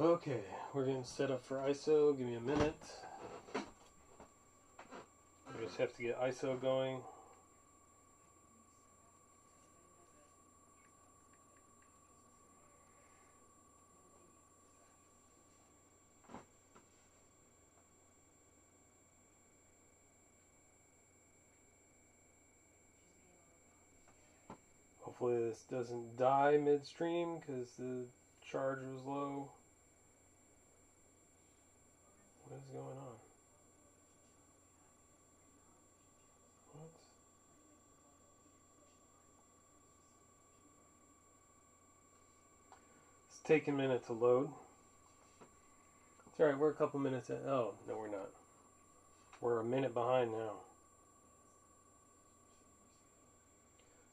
Okay, we're getting set up for ISO. Give me a minute. We just have to get ISO going. Hopefully this doesn't die midstream because the charge was low. What is going on? What? It's taking a minute to load. It's alright, we're a couple minutes in. Oh, no we're not. We're a minute behind now.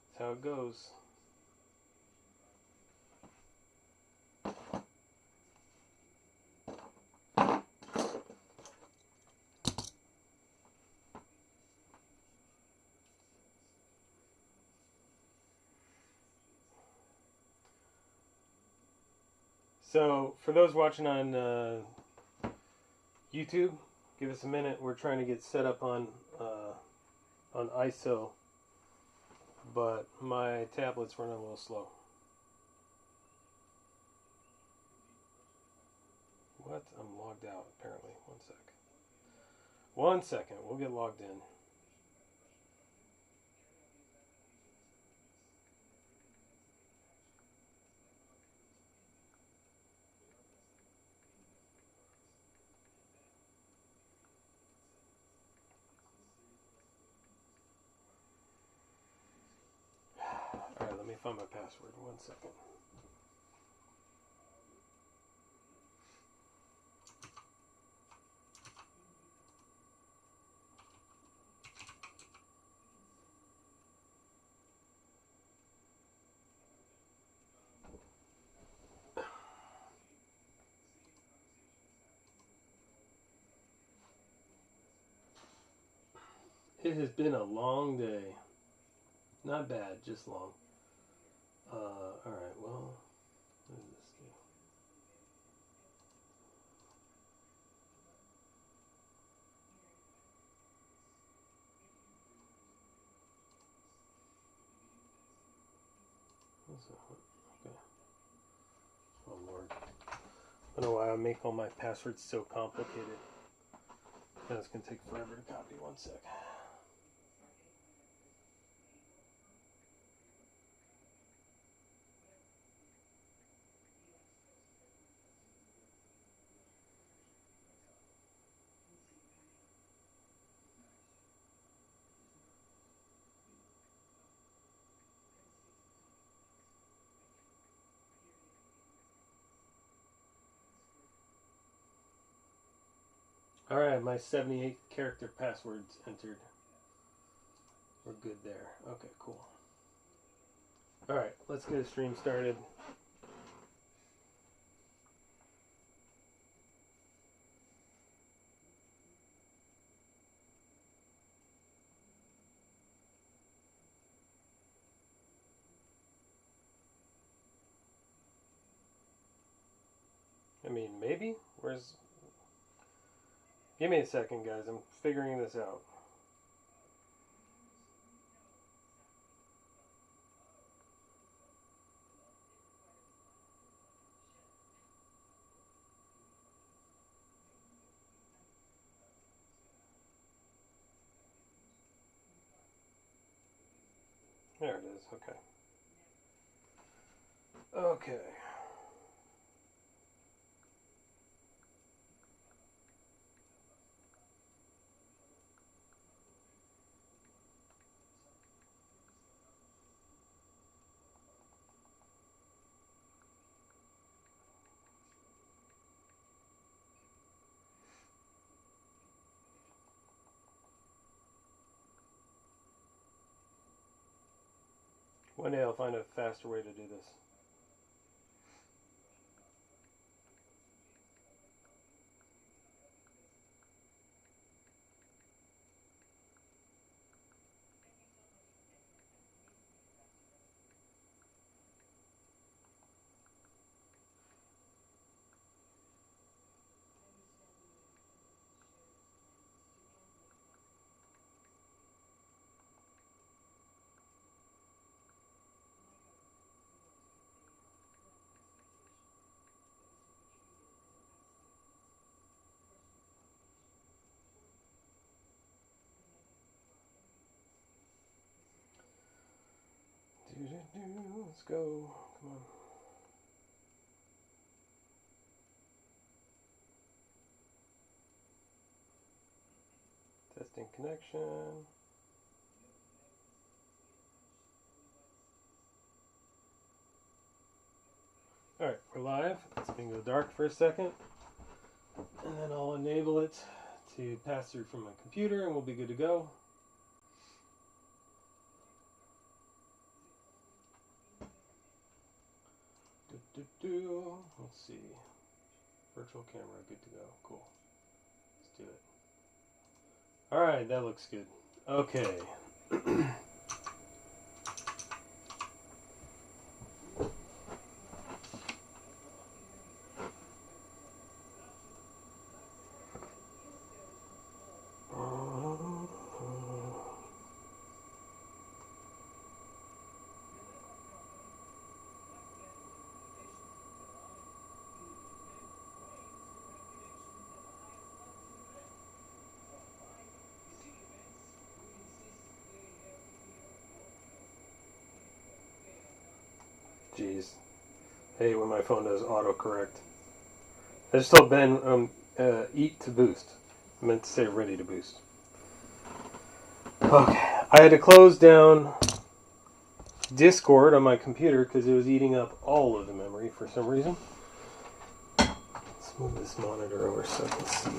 That's how it goes. So, for those watching on YouTube, give us a minute. We're trying to get set up on ISO, but my tablet's running a little slow. What? I'm logged out, apparently. One second. We'll get logged in. Alright, let me find my password. 1 second. It has been a long day. Not bad, just long. Alright, well, what does this do? Okay. Oh Lord. I don't know why I make all my passwords so complicated. That's going to take forever to copy. 1 sec. Alright, my 78 character password's entered. We're good there. Okay, cool. Alright, let's get a stream started. I mean, maybe? Where's... Give me a second, guys. I'm figuring this out. There it is. Okay. Okay. One day I'll find a faster way to do this. Let's go. Come on. Testing connection. Alright, we're live. It's going to go dark for a second. And then I'll enable it to pass through from my computer and we'll be good to go. Let's see. Virtual camera, good to go. Cool. Let's do it. Alright, that looks good. Okay. Jeez. I hate when my phone does autocorrect. I just told Ben, eat to boost. I meant to say ready to boost. Okay. I had to close down Discord on my computer because it was eating up all of the memory for some reason. Let's move this monitor over so I can see.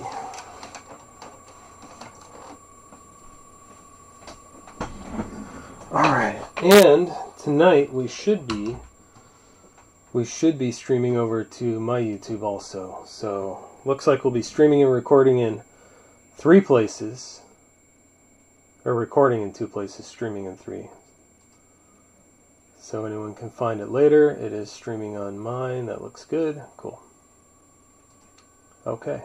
Alright. And tonight we should be streaming over to my YouTube also. So, looks like we'll be streaming and recording in 3 places. Or recording in 2 places, streaming in 3. So anyone can find it later. It is streaming on mine. That looks good. Cool. Okay.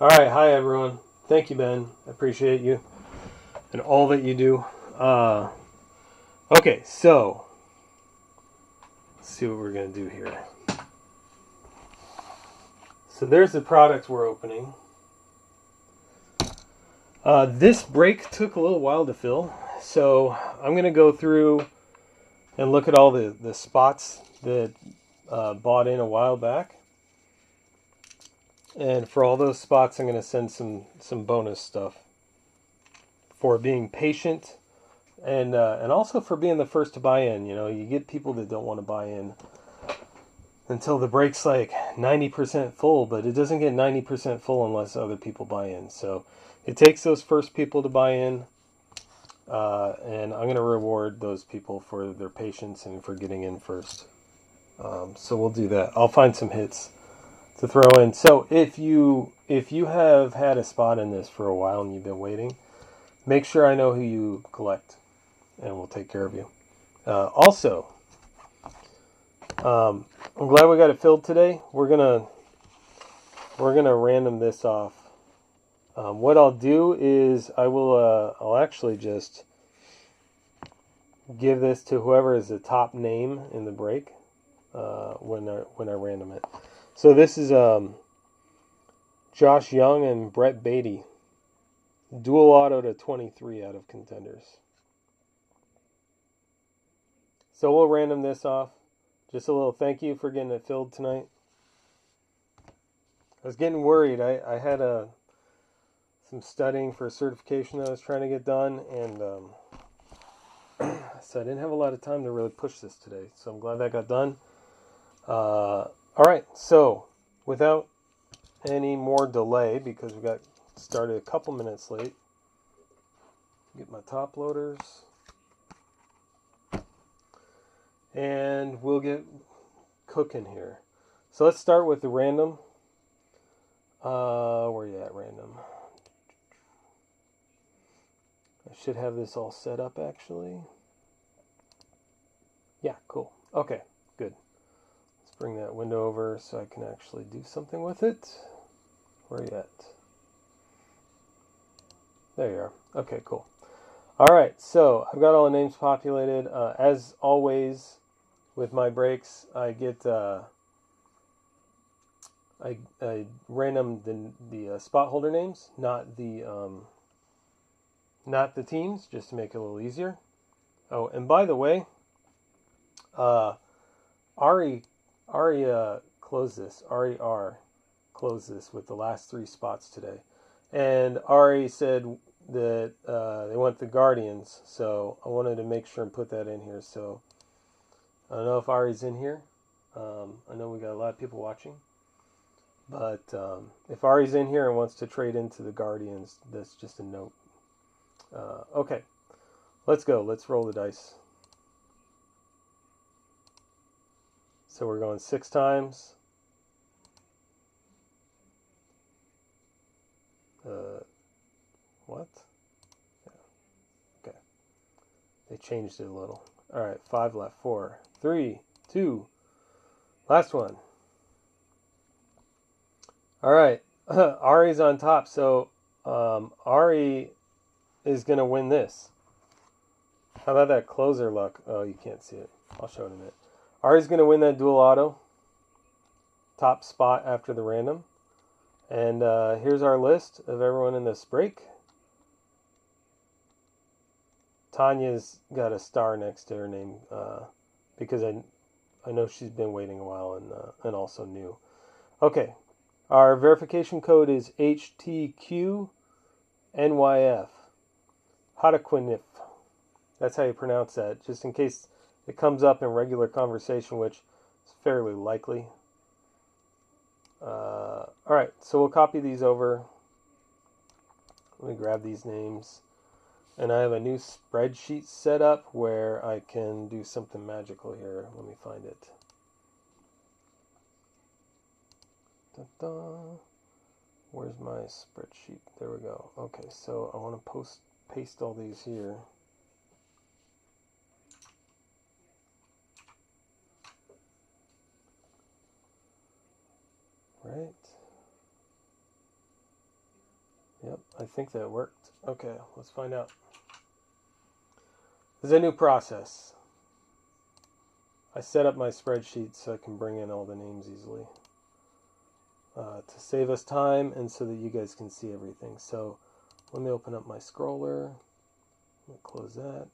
Alright, hi everyone. Thank you, Ben. I appreciate you. And all that you do. Okay, so let's see what we're going to do here. So there's the product we're opening. This break took a little while to fill, so I'm going to go through and look at all the spots that bought in a while back. And for all those spots, I'm going to send some bonus stuff for being patient and also for being the first to buy in. You know, you get people that don't want to buy in until the break's like 90% full, but it doesn't get 90% full unless other people buy in. So it takes those first people to buy in, and I'm going to reward those people for their patience and for getting in first. So we'll do that. I'll find some hits to throw in. So if you have had a spot in this for a while and you've been waiting, make sure I know who you collect, and we'll take care of you. Also, I'm glad we got it filled today. We're gonna random this off. What I'll do is I'll actually just give this to whoever is the top name in the break when I random it. So this is Josh Young and Brett Beatty. Dual auto to 23 out of Contenders. So we'll random this off. Just a little thank you for getting it filled tonight. I was getting worried. I had some studying for a certification that I was trying to get done, and so I didn't have a lot of time to really push this today. So I'm glad that got done. All right, so without any more delay, because we got started a couple minutes late, get my top loaders, and we'll get cooking here. So let's start with the random. Where you at, random? I should have this all set up, actually. Yeah, cool. Okay, good. Let's bring that window over so I can actually do something with it. Where you at? There you are. Okay, cool. All right, so I've got all the names populated. As always, with my breaks, I get I random the spot holder names, not the teams, just to make it a little easier. Oh, and by the way, Uh, Ari, closed this. Ari R closed this with the last 3 spots today. And Ari said that they want the Guardians, so I wanted to make sure and put that in here. So I don't know if Ari's in here. I know we got a lot of people watching. But if Ari's in here and wants to trade into the Guardians, that's just a note. Okay, let's go. Let's roll the dice. So we're going 6 times. What? Yeah. Okay. They changed it a little. All right, 5 left. 4, 3, 2. Last one. All right, Ari's on top. So Ari is going to win this. How about that closer luck? Oh, you can't see it. I'll show it in a minute. Ari's going to win that dual auto. Top spot after the random. And here's our list of everyone in this break. Tanya's got a star next to her name because I know she's been waiting a while and also new. Okay, our verification code is HTQNYF. Hadaquinif. That's how you pronounce that, just in case it comes up in regular conversation, which is fairly likely. All right, so we'll copy these over. Let me grab these names. And I have a new spreadsheet set up where I can do something magical here. Let me find it. Da-da. Where's my spreadsheet? There we go. Okay, so I want to paste all these here. Right. Yep, I think that worked. Okay, let's find out. There's a new process. I set up my spreadsheet so I can bring in all the names easily. To save us time and so that you guys can see everything. So let me open up my scroller. Let me close that.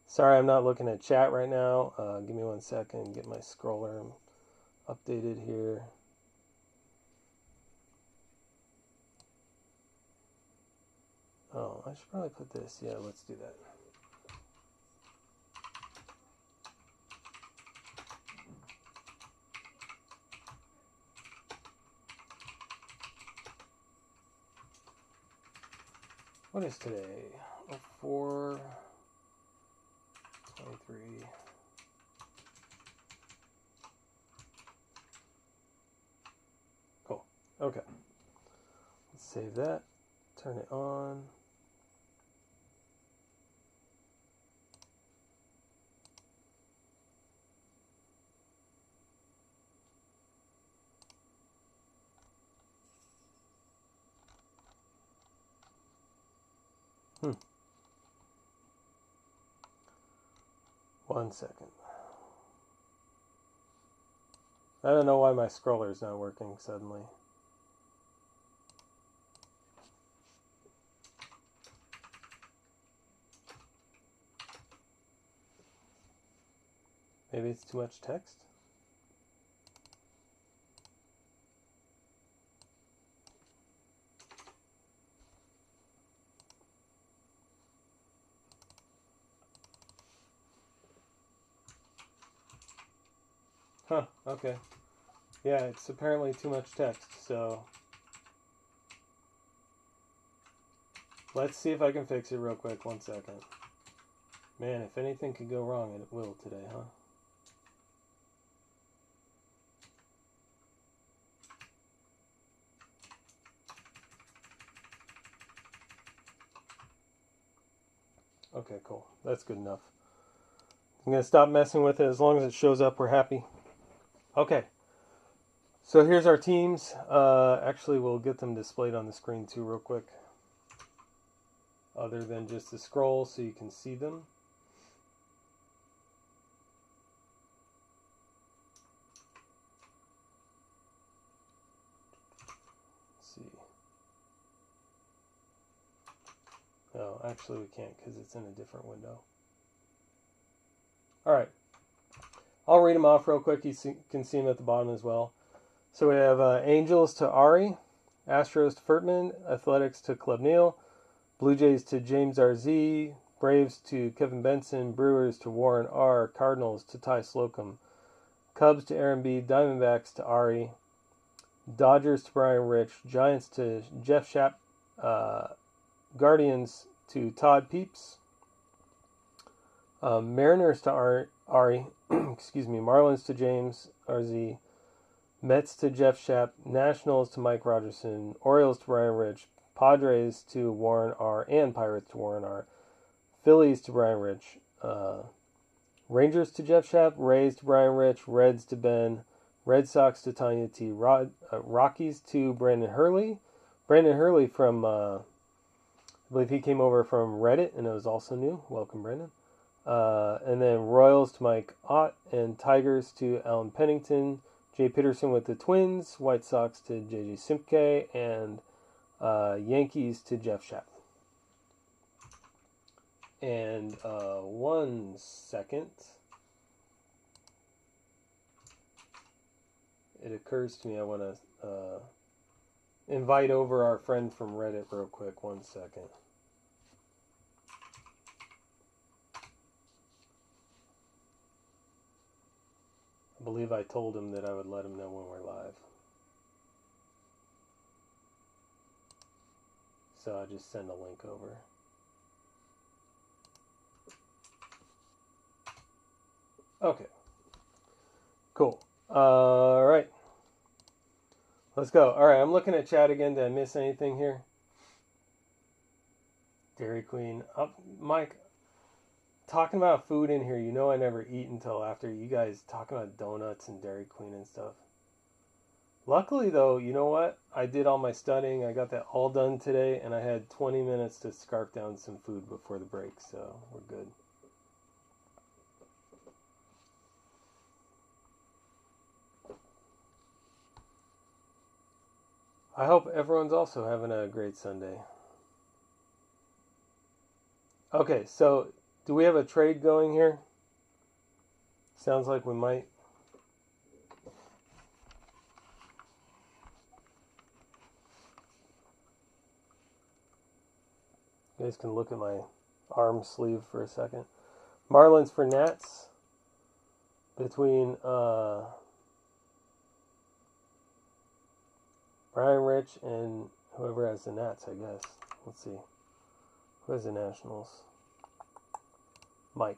Sorry, I'm not looking at chat right now. Give me 1 second, get my scroller updated here. Oh, I should probably put this. Yeah, let's do that. What is today? 04, 23. Cool. Okay. Let's save that. Turn it on. Hmm. 1 second. I don't know why my scroller is not working suddenly. Maybe it's too much text? Huh, okay. Yeah, it's apparently too much text, so let's see if I can fix it real quick. 1 second. Man, if anything could go wrong, it will today, huh? Okay, cool. That's good enough. I'm going to stop messing with it. As long as it shows up, we're happy. Okay. So here's our teams. Actually, we'll get them displayed on the screen too real quick. Other than just the scroll so you can see them. Let's see. No, actually we can't because it's in a different window. All right. I'll read them off real quick. You can see them at the bottom as well. So we have Angels to Ari, Astros to Furtman, Athletics to Club Neal, Blue Jays to James RZ, Braves to Kevin Benson, Brewers to Warren R, Cardinals to Ty Slocum, Cubs to Aaron B, Diamondbacks to Ari, Dodgers to Brian Rich, Giants to Jeff Schapp, Guardians to Todd Peeps, Mariners to Ari, excuse me, Marlins to James RZ, Mets to Jeff Schapp, Nationals to Mike Rogerson, Orioles to Brian Rich, Padres to Warren R, and Pirates to Warren R, Phillies to Brian Rich, Rangers to Jeff Schapp, Rays to Brian Rich, Reds to Ben, Red Sox to Tanya T, Rockies to Brandon Hurley. Brandon Hurley from, I believe he came over from Reddit, and it was also new. Welcome, Brandon. And then Royals to Mike Ott, and Tigers to Alan Pennington, Jay Peterson with the Twins, White Sox to JJ Simpke, and Yankees to Jeff Schapp. And 1 second. It occurs to me I want to invite over our friend from Reddit real quick. 1 second. I believe I told him that I would let him know when we're live. So I just send a link over. Okay. Cool. All right. Let's go. All right, I'm looking at chat again. Did I miss anything here? Dairy Queen. Mike, talking about food in here, you know I never eat until after you guys talking about donuts and Dairy Queen and stuff. Luckily, though, you know what? I did all my studying. I got that all done today, and I had 20 minutes to scarf down some food before the break, so we're good. I hope everyone's also having a great Sunday. Okay, so do we have a trade going here? Sounds like we might. You guys can look at my arm sleeve for a second. Marlins for Nats between Brian Rich and whoever has the Nats, I guess. Let's see. Who has the Nationals? Mike.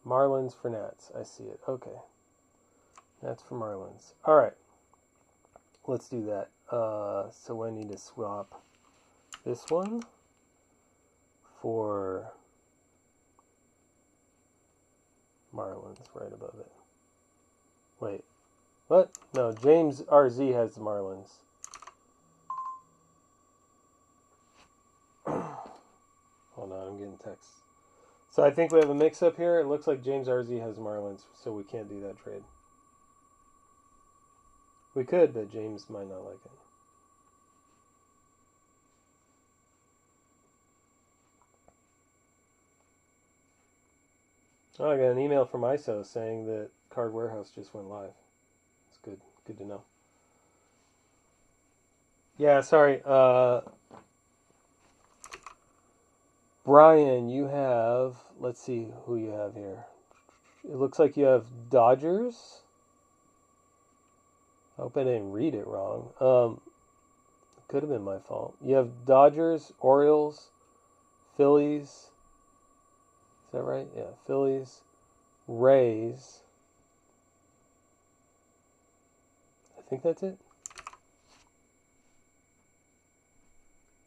Marlins for Nats. I see it. Okay. Nats for Marlins. All right. Let's do that. So I need to swap this one for Marlins right above it. Wait. What? No, James RZ has the Marlins. Hold on, I'm getting texts. So I think we have a mix-up here. It looks like James RZ has the Marlins, so we can't do that trade. We could, but James might not like it. Oh, I got an email from ISO saying that Card Warehouse just went live. It's good. Good to know. Yeah, sorry. Brian, you have... Let's see who you have here. It looks like you have Dodgers. I hope I didn't read it wrong. Could have been my fault. You have Dodgers, Orioles, Phillies. Is that right? Yeah, Phillies, Rays. I think that's it.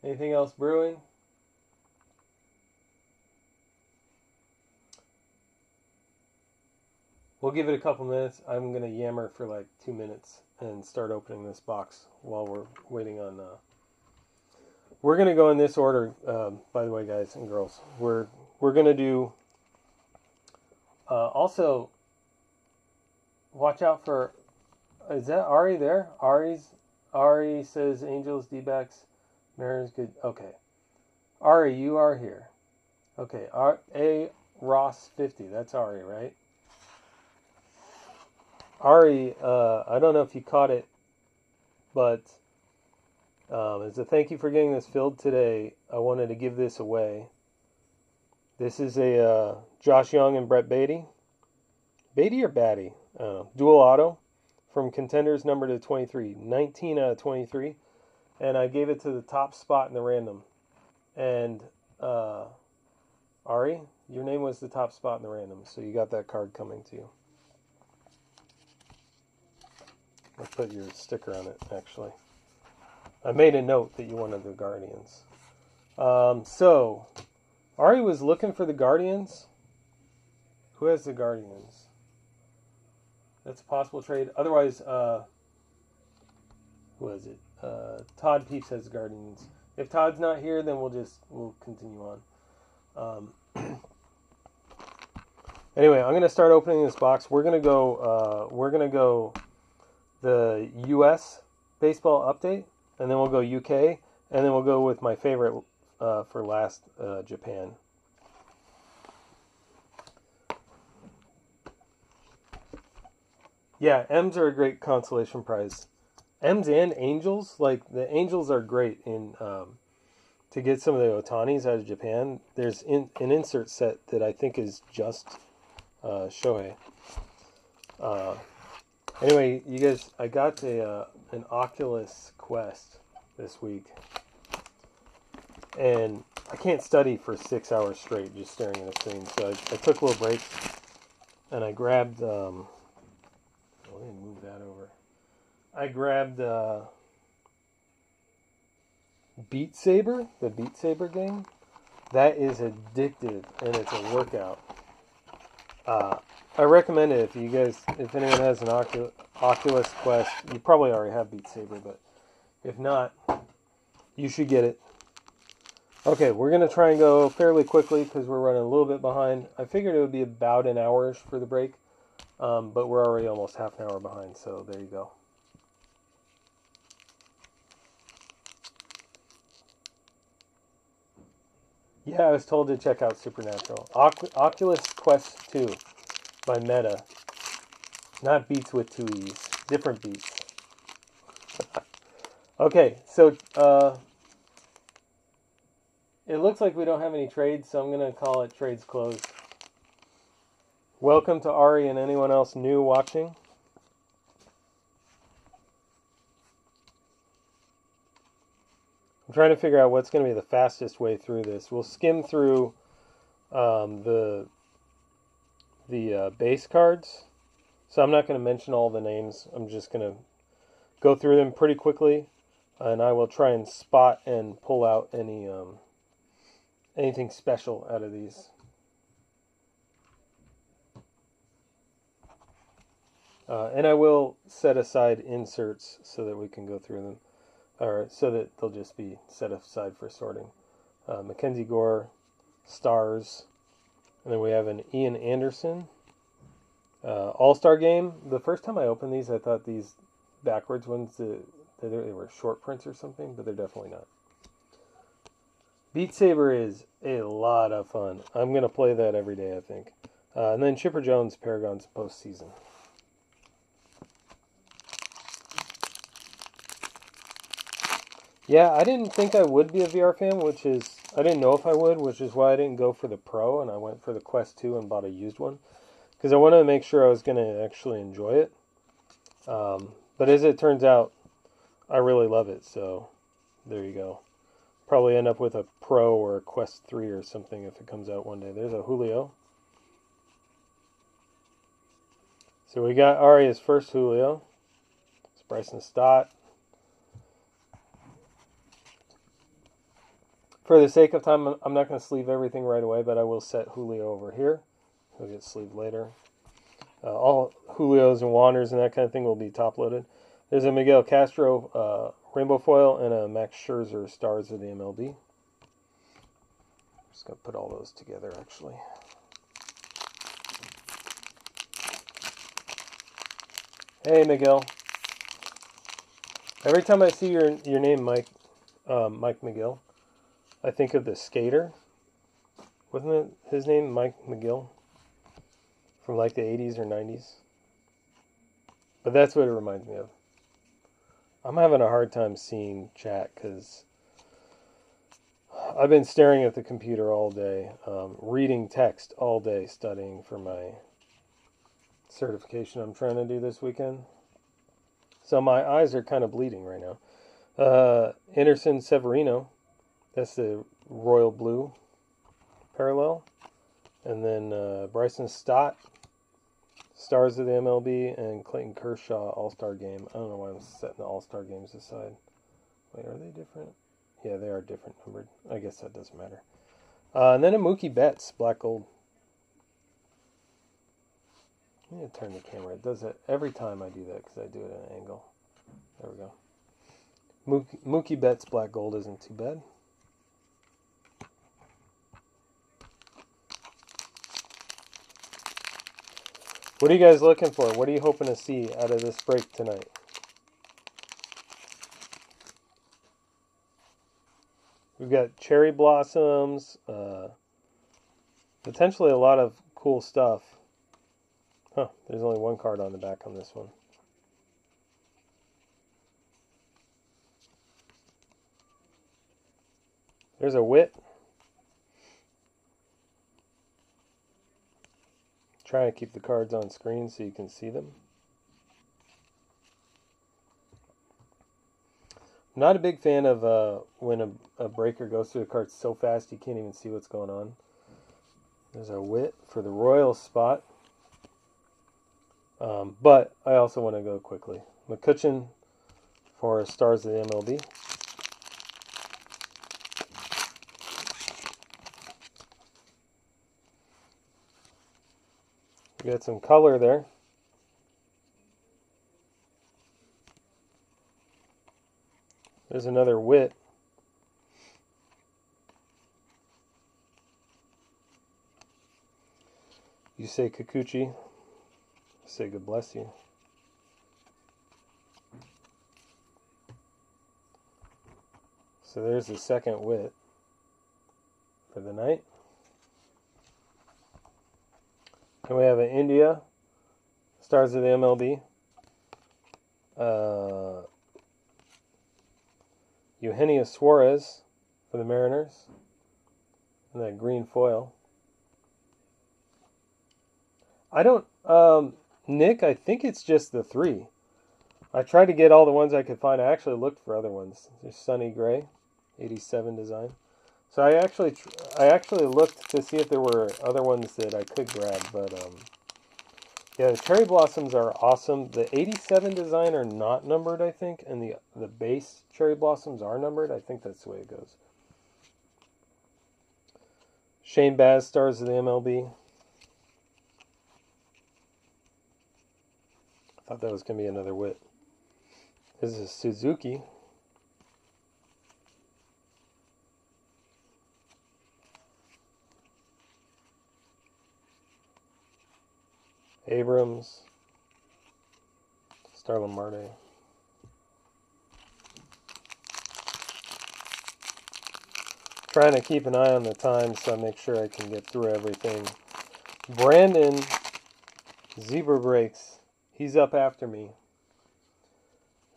Anything else brewing? We'll give it a couple minutes. I'm going to yammer for like 2 minutes and start opening this box while we're waiting on... We're going to go in this order, by the way, guys and girls. We're going to do... also, watch out for... Is that Ari there? Ari says Angels, D-backs, Mariners, good. Okay. Ari, you are here. Okay, A. Ross 50. That's Ari, right? Ari, I don't know if you caught it, but as a thank you for getting this filled today, I wanted to give this away. This is a Josh Young and Brett Beatty. Beatty or Batty? I don't know. Dual auto from Contenders number to 23. 19 out of 23. And I gave it to the top spot in the random. And Ari, your name was the top spot in the random, so you got that card coming to you. I'll put your sticker on it, actually. I made a note that you wanted the Guardians. So, Ari was looking for the Guardians. Who has the Guardians? That's a possible trade. Otherwise, who is it? Todd Peeps has the Guardians. If Todd's not here, then we'll continue on. Anyway, I'm gonna start opening this box. We're gonna go the U.S. baseball update, and then we'll go UK, and then we'll go with my favorite for last, Japan. Yeah, M's are a great consolation prize. M's and Angels, like the Angels are great in to get some of the Otanis out of Japan. There's an insert set that I think is just Shohei. Anyway, you guys, I got an Oculus Quest this week, and I can't study for 6 hours straight just staring at a screen. So I took little breaks, and I grabbed. Let me move that over. I grabbed Beat Saber, the Beat Saber game. That is addictive, and it's a workout. I recommend it if anyone has an Oculus Quest. You probably already have Beat Saber, but if not, you should get it. Okay, we're going to try and go fairly quickly because we're running a little bit behind. I figured it would be about an hour for the break, but we're already almost half an hour behind, so there you go. Yeah, I was told to check out Supernatural. Oculus Quest 2 by Meta. Not Beats with 2 E's. Different Beats. Okay, so it looks like we don't have any trades, so I'm going to call it trades closed. Welcome to Ari and anyone else new watching. I'm trying to figure out what's going to be the fastest way through this. We'll skim through the base cards. So I'm not going to mention all the names. I'm just going to go through them pretty quickly, and I will try and spot and pull out anything special out of these. And I will set aside inserts so that we can go through them, or so that they'll just be set aside for sorting. Mackenzie Gore, Stars, and then we have an Ian Anderson. All-Star Game. The first time I opened these, I thought these backwards ones, they were short prints or something, but they're definitely not. Beat Saber is a lot of fun. I'm going to play that every day, I think. And then Chipper Jones, Paragon's postseason. Yeah, I didn't think I would be a VR fan, I didn't know if I would, which is why I didn't go for the Pro, and I went for the Quest 2 and bought a used one. Because I wanted to make sure I was going to actually enjoy it. But as it turns out, I really love it, so there you go. Probably end up with a Pro or a Quest 3 or something if it comes out one day. There's a Julio. So we got Ari's first Julio. It's Bryson Stott. For the sake of time, I'm not going to sleeve everything right away, but I will set Julio over here. He'll get sleeved later. All Julios and Wanders and that kind of thing will be top-loaded. There's a Miguel Castro Rainbow Foil and a Max Scherzer Stars of the MLB. I'm just going to put all those together, actually. Hey, Miguel. Every time I see your name, Mike McGill, I think of the skater Wasn't it his name, Mike McGill? From like the 80s or 90s? But that's what it reminds me of. I'm having a hard time seeing chat because I've been staring at the computer all day, reading text all day, studying for my certification I'm trying to do this weekend. So my eyes are kind of bleeding right now. Anderson Severino, that's the royal blue parallel. And then Bryson Stott, Stars of the MLB, and Clayton Kershaw, All-Star Game. I don't know why I'm setting the All-Star Games aside. Wait, are they different? Yeah, they are different numbered. I guess that doesn't matter. And then a Mookie Betts, black gold. I need to turn the camera. It does it every time I do that because I do it at an angle. There we go. Mookie Betts, black gold isn't too bad. What are you guys looking for? What are you hoping to see out of this break tonight? We've got cherry blossoms, potentially a lot of cool stuff. Huh, there's only one card on the back on this one. There's a Witt. Try to keep the cards on screen so you can see them. I'm not a big fan of when a breaker goes through the cards so fast you can't even see what's going on. There's a Witt for the Royals spot. But I also want to go quickly. McCutchen for Stars of the MLB. We got some color there. There's another Witt. You say Kikuchi. Say God bless you. So there's the second Witt for the night. And we have an India, Stars of the MLB. Eugenio Suarez for the Mariners. And that green foil. I don't, Nick, I think it's just the 3. I tried to get all the ones I could find. I actually looked for other ones. There's Sonny Gray, 87 design. So I actually looked to see if there were other ones that I could grab, but yeah, the cherry blossoms are awesome. The 87 design are not numbered, I think, and the base cherry blossoms are numbered. I think that's the way it goes. Shane Baz, Stars of the MLB. I thought that was going to be another Witt. This is Suzuki. Abrams. Starlin Marte. Trying to keep an eye on the time so I make sure I can get through everything. Brandon Zebra Breaks. He's up after me.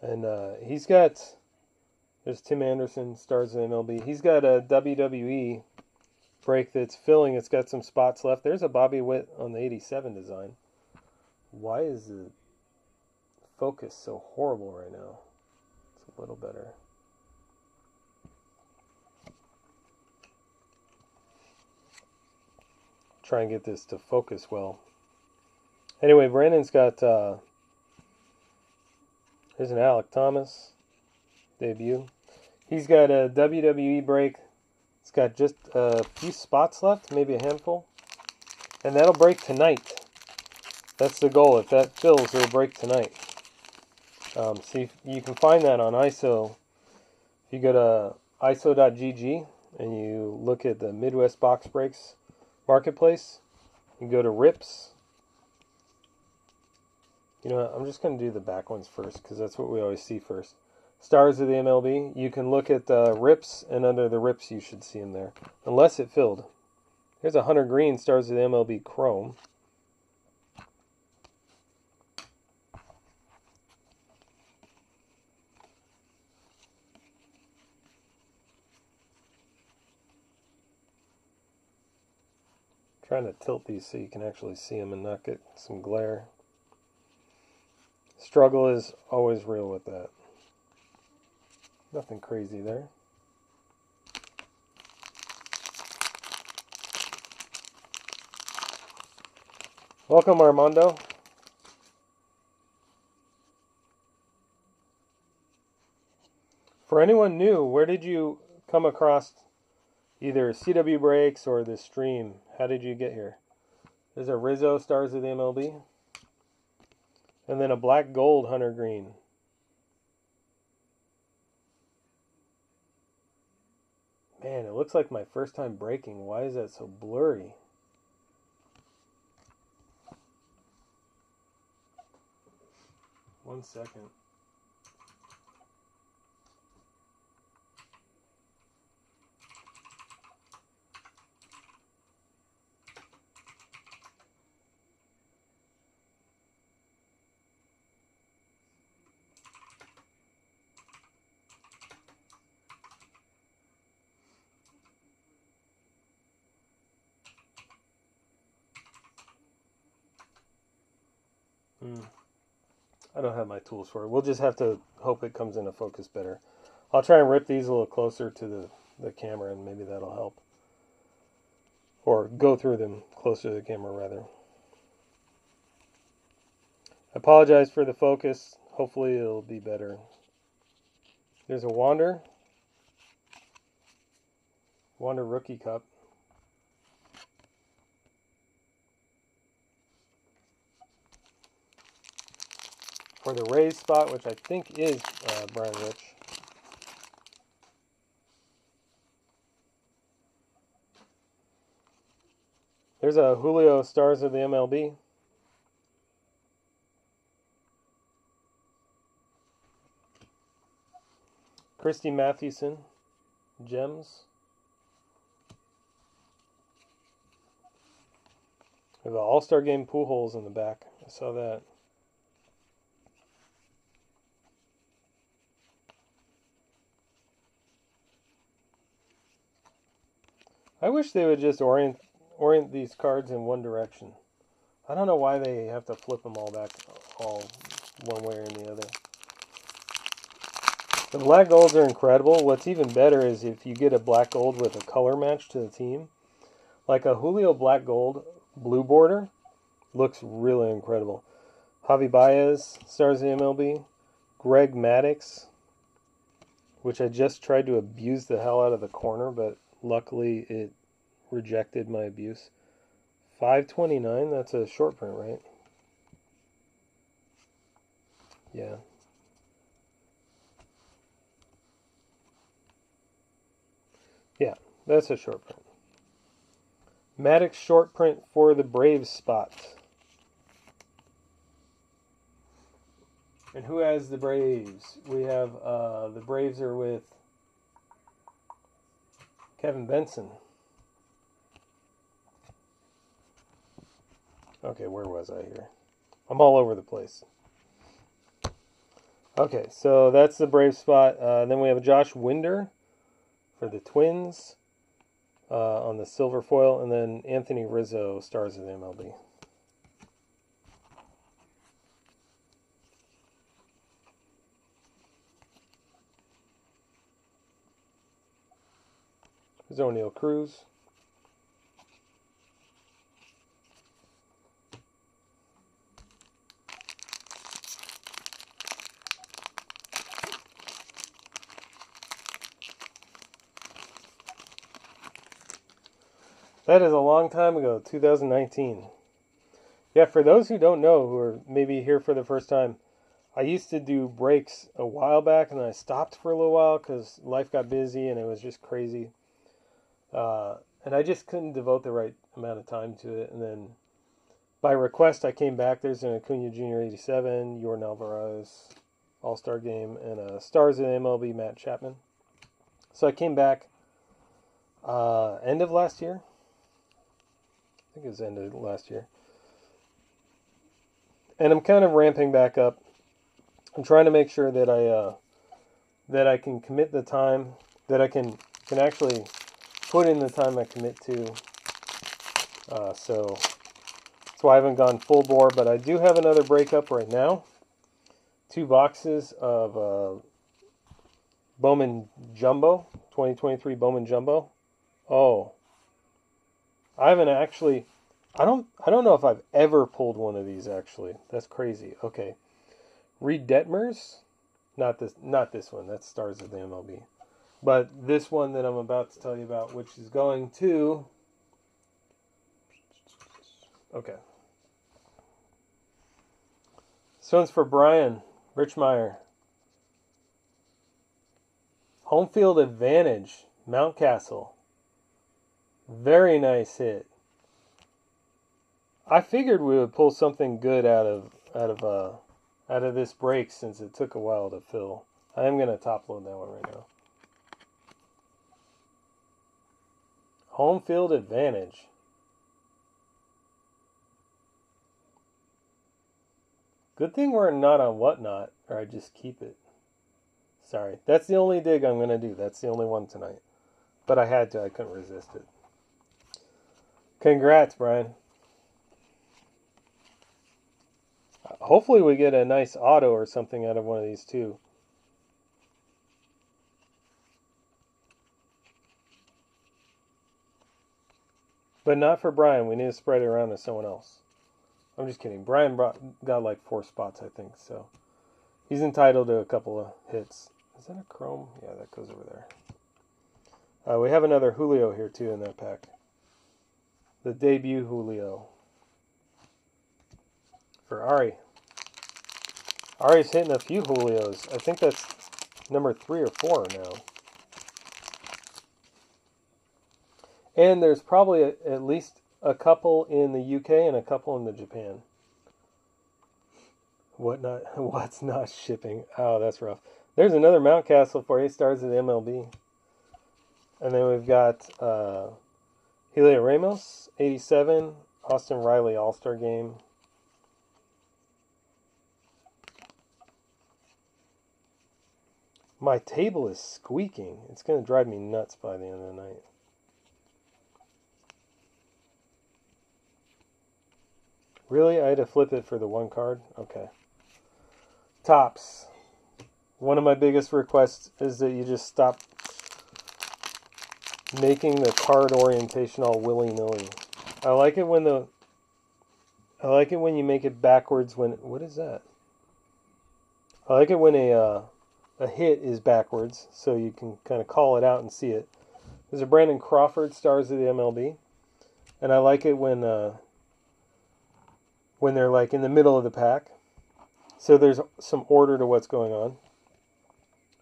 And he's got, there's Tim Anderson, Stars of the MLB. He's got a WWE break that's filling. It's got some spots left. There's a Bobby Witt on the 87 design. Why is the focus so horrible right now? It's a little better. Try and get this to focus well. Anyway, Brandon's got, here's an Alec Thomas debut. He's got a WWE break. It's got just a few spots left, maybe a handful. And that'll break tonight. That's the goal. If that fills, it'll break tonight. See, you can find that on ISO. If you go to iso.gg and you look at the Midwest Box Breaks Marketplace, you go to RIPS. You know what, I'm just going to do the back ones first because that's what we always see first. Stars of the MLB. You can look at the RIPS, and under the RIPS you should see them there. Unless it filled. Here's a Hunter Green Stars of the MLB Chrome. Trying to tilt these so you can actually see them and not get some glare. Struggle is always real with that. Nothing crazy there. Welcome, Armando. For anyone new, where did you come across either CW Breaks or this stream? How did you get here? There's a Rizzo Stars of the MLB. And then a black gold Hunter Green. Man, it looks like my first time breaking. Why is that so blurry? One second. I don't have my tools for it. We'll just have to hope it comes into focus better. I'll try and rip these a little closer to the camera, and maybe that'll help. Or go through them closer to the camera, rather. I apologize for the focus. Hopefully it'll be better. There's a Wander Rookie Cup. For the Rays spot, which I think is Brian Rich. There's a Julio Stars of the MLB. Christy Mathewson, Gems. We have an All-Star Game Pujols in the back. I saw that. I wish they would just orient these cards in one direction. I don't know why they have to flip them all back, all one way or the other. The black golds are incredible. What's even better is if you get a black gold with a color match to the team. Like a Julio black gold blue border looks really incredible. Javi Baez, Stars of the MLB. Greg Maddux, which I just tried to abuse the hell out of the corner, but luckily it rejected my abuse. 529, that's a short print, right? Yeah. Yeah, that's a short print. Maddux short print for the Braves spot. And who has the Braves? We have the Braves are with Kevin Benson. Okay, where was I here? I'm all over the place. Okay, so that's the Braves spot. Then we have Josh Winder for the Twins on the silver foil, and then Anthony Rizzo, Stars of the MLB. There's O'Neill Cruz. That is a long time ago, 2019. Yeah, for those who don't know, who are maybe here for the first time, I used to do breaks a while back, and then I stopped for a little while because life got busy and it was just crazy. And I just couldn't devote the right amount of time to it. And then by request, I came back. There's an Acuna Jr. 87, Yordan Alvarez All-Star Game, and a Stars of the MLB Matt Chapman. So I came back end of last year. think it was ended last year. And I'm kind of ramping back up. I'm trying to make sure that I can commit the time, that I can actually put in the time I commit to. So that's why I haven't gone full bore, but I do have another breakup right now. 2 boxes of Bowman Jumbo, 2023 Bowman Jumbo. Oh, I haven't actually. I don't know if I've ever pulled one of these actually. That's crazy. Okay, Reed Detmers, not this one. That's Stars of the MLB, but this one that I'm about to tell you about, which is going to. Okay. This one's for Brian Richmeyer. Home field advantage, Mountcastle. Very nice hit. I figured we would pull something good out of this break since it took a while to fill. I am going to top load that one right now. Home field advantage. Good thing we're not on Whatnot, or I just keep it. Sorry, that's the only dig I'm going to do. That's the only one tonight. But I had to. I couldn't resist it. Congrats, Brian. Hopefully we get a nice auto or something out of one of these too. But not for Brian. We need to spread it around to someone else. I'm just kidding. Brian got like 4 spots, I think. So he's entitled to a couple of hits. Is that a chrome? Yeah, that goes over there. We have another Julio here too in that pack. The debut Julio. For Ari. Ari's hitting a few Julios. I think that's number 3 or 4 now. And there's probably at least a couple in the UK and a couple in the Japan. What's not shipping? Oh, that's rough. There's another Mountcastle for 8 stars of the MLB. And then we've got Helio Ramos, 87. Austin Riley All-Star Game. My table is squeaking. It's going to drive me nuts by the end of the night. Really? I had to flip it for the 1 card? Okay. Topps. One of my biggest requests is that you just stop making the card orientation all willy-nilly. I like it when you make it backwards when... What is that? I like it when a hit is backwards, so you can kind of call it out and see it. There's a Brandon Crawford, Stars of the MLB. And I like it when they're like in the middle of the pack. So there's some order to what's going on.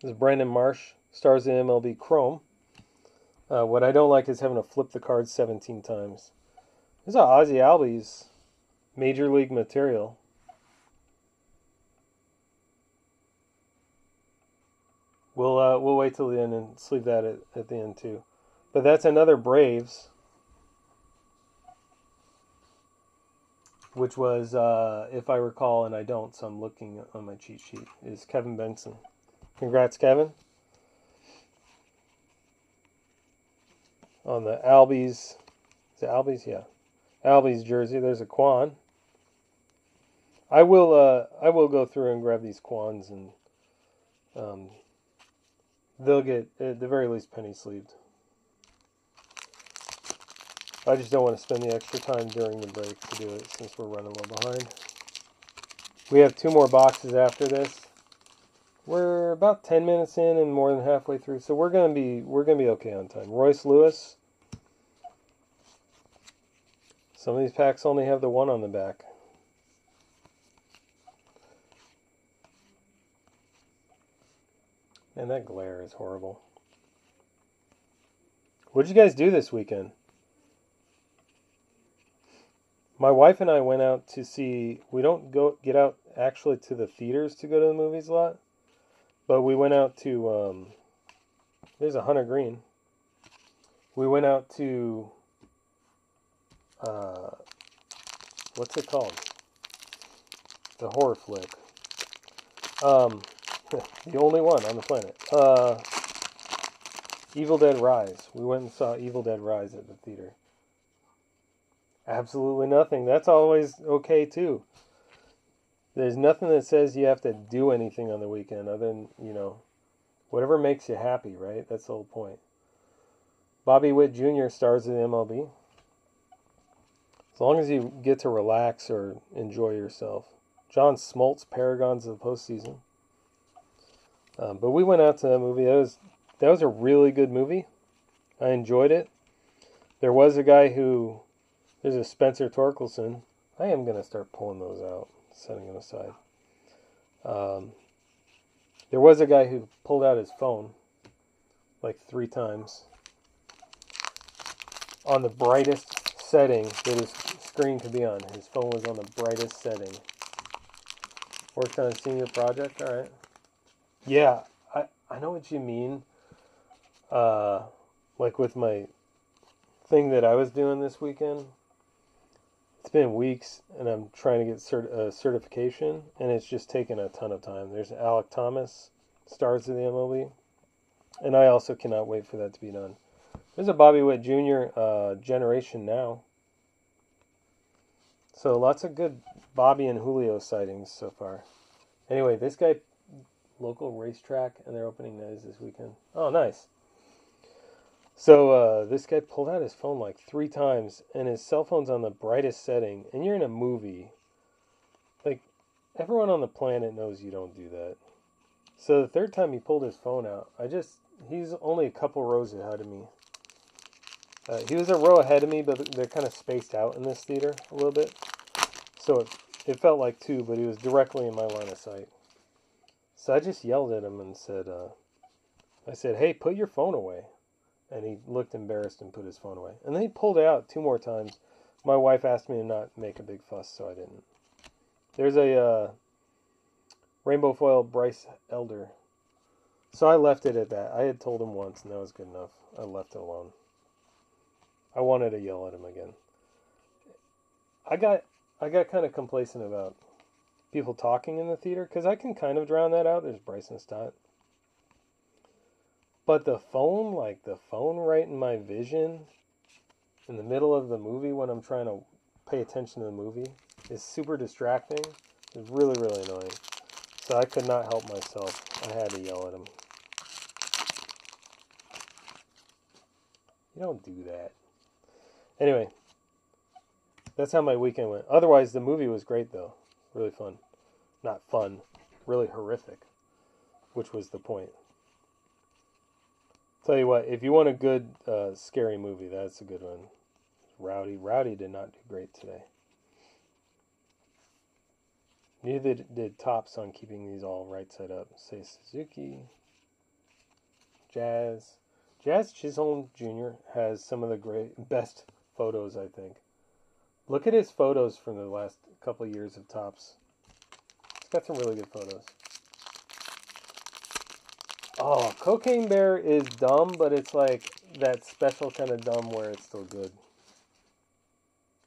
There's Brandon Marsh, Stars of the MLB Chrome. What I don't like is having to flip the cards 17 times. There's a Ozzie Albies Major League Material. We'll wait till the end and sleeve that at the end too. But that's another Braves, which was, if I recall, and I don't, so I'm looking on my cheat sheet, is Kevin Benson. Congrats, Kevin. On the Albies, is it Albies? Yeah. Albies jersey, there's a Quan. I will go through and grab these Quans, and they'll get, at the very least, penny sleeved. I just don't want to spend the extra time during the break to do it since we're running a little behind. We have 2 more boxes after this. We're about 10 minutes in and more than halfway through, so we're gonna be okay on time. Royce Lewis. Some of these packs only have the 1 on the back. Man, that glare is horrible. What'd you guys do this weekend? My wife and I went out to see, we don't get out actually to the theaters to go to the movies a lot, but we went out to, there's a Hunter Green. We went out to what's it called? The horror flick. The only one on the planet. Evil Dead Rise. We went and saw Evil Dead Rise at the theater. Absolutely nothing. That's always okay too. There's nothing that says you have to do anything on the weekend other than, whatever makes you happy, right? That's the whole point. Bobby Witt Jr. stars in the MLB. As long as you get to relax or enjoy yourself. John Smoltz, Paragons of the Postseason. But we went out to that movie. That was a really good movie. I enjoyed it. There was a guy there's a Spencer Torkelson. I am going to start pulling those out, setting them aside. There was a guy who pulled out his phone like 3 times on the brightest setting that his screen could be on. His phone was on the brightest setting. Worked on a senior project? All right. Yeah, I know what you mean. Like with my thing that I was doing this weekend. It's been weeks, and I'm trying to get certification, and it's just taken a ton of time. There's Alec Thomas, stars of the MLB, and I also cannot wait for that to be done. There's a Bobby Witt Jr. Generation Now. So lots of good Bobby and Julio sightings so far. Anyway, this guy, local racetrack, and they're opening night this weekend. Oh, nice. So this guy pulled out his phone like 3 times, and his cell phone's on the brightest setting, and you're in a movie. Like, everyone on the planet knows you don't do that. So the 3rd time he pulled his phone out, he's only a couple rows ahead of me. He was a row ahead of me, but they're kind of spaced out in this theater a little bit. So it felt like 2, but he was directly in my line of sight. So I just yelled at him and said, hey, put your phone away. And he looked embarrassed and put his phone away. And then he pulled it out 2 more times. My wife asked me to not make a big fuss, so I didn't. There's a rainbow foil Bryce Elder. So I left it at that. I had told him once, and that was good enough. I left it alone. I wanted to yell at him again. I got kind of complacent about people talking in the theater, because I can kind of drown that out. There's Bryson Stott. But the phone right in my vision, in the middle of the movie when I'm trying to pay attention to the movie, is super distracting. It's really, really annoying. So I could not help myself. I had to yell at him. You don't do that. Anyway, that's how my weekend went. Otherwise, the movie was great, though. Really fun. Not fun. Really horrific. Which was the point. Tell you what, if you want a good, scary movie, that's a good one. Rowdy. Rowdy did not do great today. Neither did Tops on keeping these all right side up. Seiya Suzuki. Jazz. Jazz Chisholm Jr. has some of the best photos, I think. Look at his photos from the last couple of years of Tops. He's got some really good photos. Oh, Cocaine Bear is dumb, but it's like that special kind of dumb where it's still good.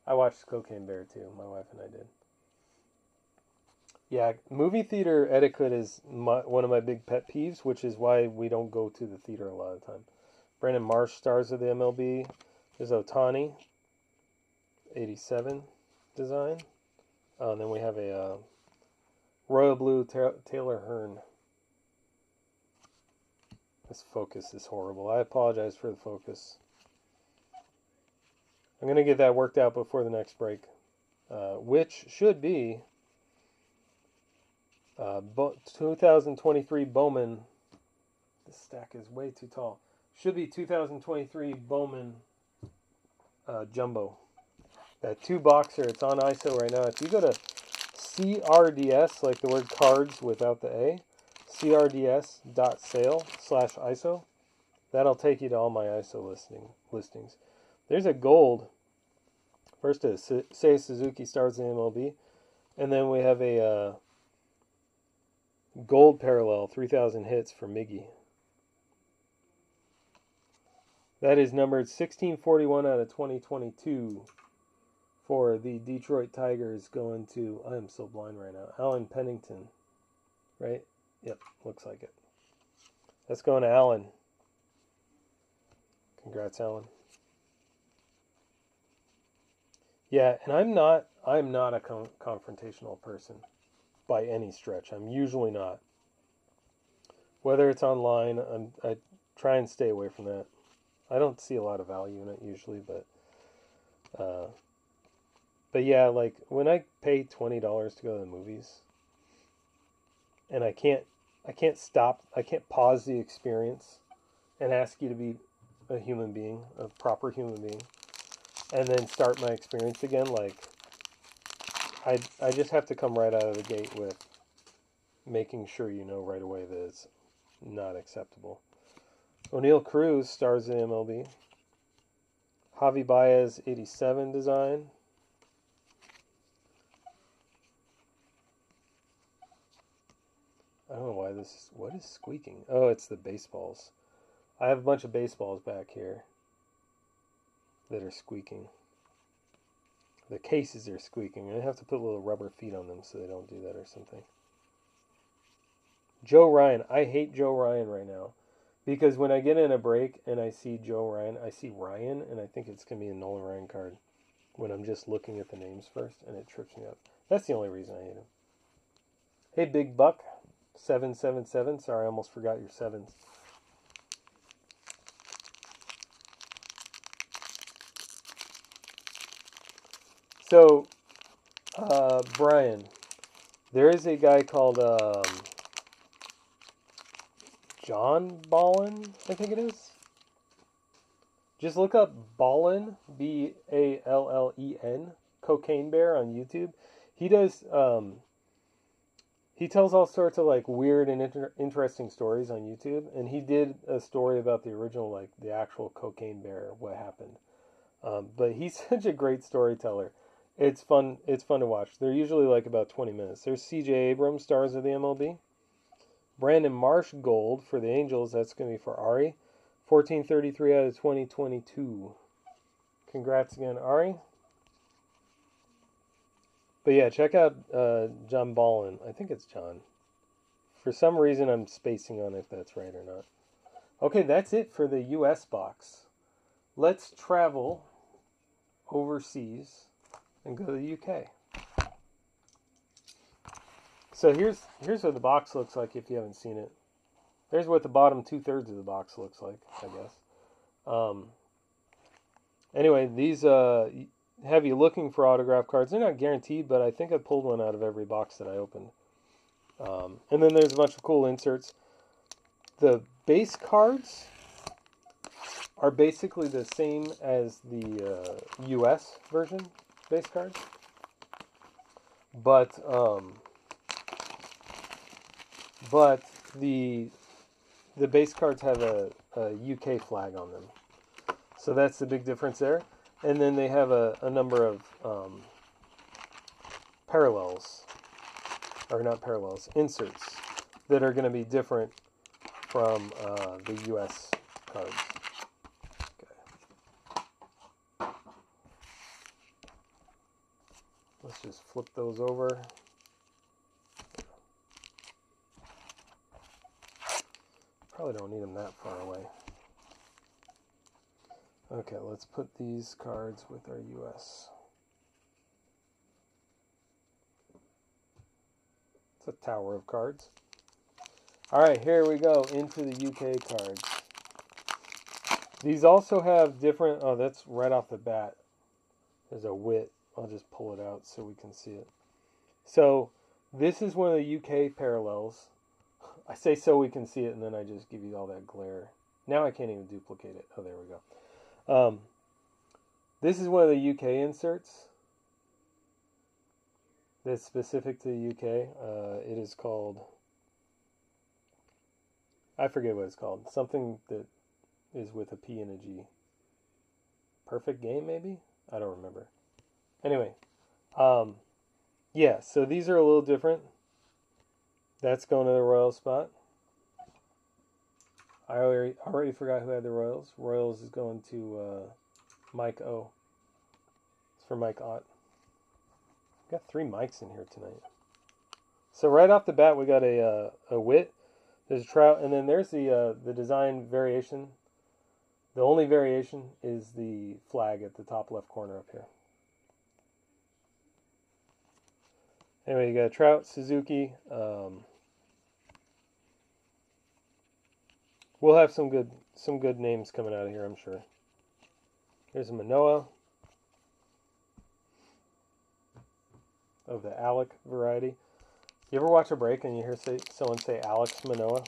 I watched Cocaine Bear too, my wife and I did. Yeah, movie theater etiquette is one of my big pet peeves, which is why we don't go to the theater a lot of the time. Brandon Marsh, stars of the MLB. There's Ohtani, 87 design. And then we have a royal blue Taylor Hearn. This focus is horrible. I apologize for the focus. I'm going to get that worked out before the next break, which should be 2023 Bowman. This stack is way too tall. Should be 2023 Bowman Jumbo. That 2-boxer. It's on ISO right now. If you go to CRDS, like the word cards without the A, crds.sale/ISO, that'll take you to all my ISO listings. There's a gold. First is Seiya Suzuki, stars in MLB. And then we have a gold parallel, 3,000 hits for Miggy. That is numbered 1641 out of 2022. for the Detroit Tigers going to, I am so blind right now, Alan Pennington, right? Yep, looks like it. That's going to Alan. Congrats, Alan. Yeah, and I'm not a confrontational person by any stretch. I'm usually not. Whether it's online, I try and stay away from that. I don't see a lot of value in it usually, but yeah, like when I pay $20 to go to the movies, and I can't stop, I can't pause the experience and ask you to be a human being, a proper human being, and then start my experience again. Like I just have to come right out of the gate with making sure you know right away that it's not acceptable. O'Neal Cruz stars in MLB. Javi Baez 87 design. I don't know why this. What is squeaking? Oh, it's the baseballs. I have a bunch of baseballs back here that are squeaking. The cases are squeaking. I have to put little rubber feet on them so they don't do that or something. Joe Ryan. I hate Joe Ryan right now. Because when I get in a break and I see Joe Ryan, I see Ryan, and I think it's going to be a Nolan Ryan card when I'm just looking at the names first, and it trips me up. That's the only reason I hate him. Hey, Big Buck, 777. Sorry, I almost forgot your sevens. So, Brian, there is a guy called John Ballin, I think it is. Just look up Ballin, Ballen, Cocaine Bear on YouTube. He does, he tells all sorts of like weird and interesting stories on YouTube. And he did a story about the original, like the actual Cocaine Bear, what happened. But he's such a great storyteller. It's fun. It's fun to watch. They're usually like about 20 minutes. There's C.J. Abrams, stars of the MLB. Brandon Marsh Gold for the Angels. That's going to be for Ari. 1433 out of 2022. Congrats again, Ari. But yeah, check out John Ballin. I think it's John. For some reason, I'm spacing on if that's right or not. Okay, that's it for the U.S. box. Let's travel overseas and go to the UK. So here's what the box looks like if you haven't seen it. There's what the bottom 2/3 of the box looks like, I guess. Anyway, these have you looking for autograph cards. They're not guaranteed, but I think I pulled one out of every box that I opened. And then there's a bunch of cool inserts. The base cards are basically the same as the US version base cards, but the base cards have a UK flag on them, so that's the big difference there. And then they have a number of parallels, or not parallels, inserts that are going to be different from the US cards. Okay. Let's just flip those over. Probably don't need them that far away. Okay, let's put these cards with our US. It's a tower of cards. All right, here we go into the UK cards. These also have different, oh, that's right off the bat. There's a wit. I'll just pull it out so we can see it. So this is one of the UK parallels. I say so we can see it, and then I just give you all that glare. Now I can't even duplicate it. Oh, there we go. This is one of the UK inserts that's specific to the UK. It is called, I forget what it's called. Something that is with a P and a G. Perfect Game, maybe? I don't remember. Anyway, yeah, so these are a little different. That's going to the Royals spot. I already forgot who had the Royals. Royals is going to Mike O. It's for Mike Ott. Got 3 mics in here tonight. So right off the bat, we got a wit. There's a trout, and then there's the design variation. The only variation is the flag at the top left corner up here. Anyway, you got a trout, Suzuki. We'll have some good names coming out of here, I'm sure. Here's a Manoa of the Alec variety. You ever watch a break and you hear someone say Alex Manoa?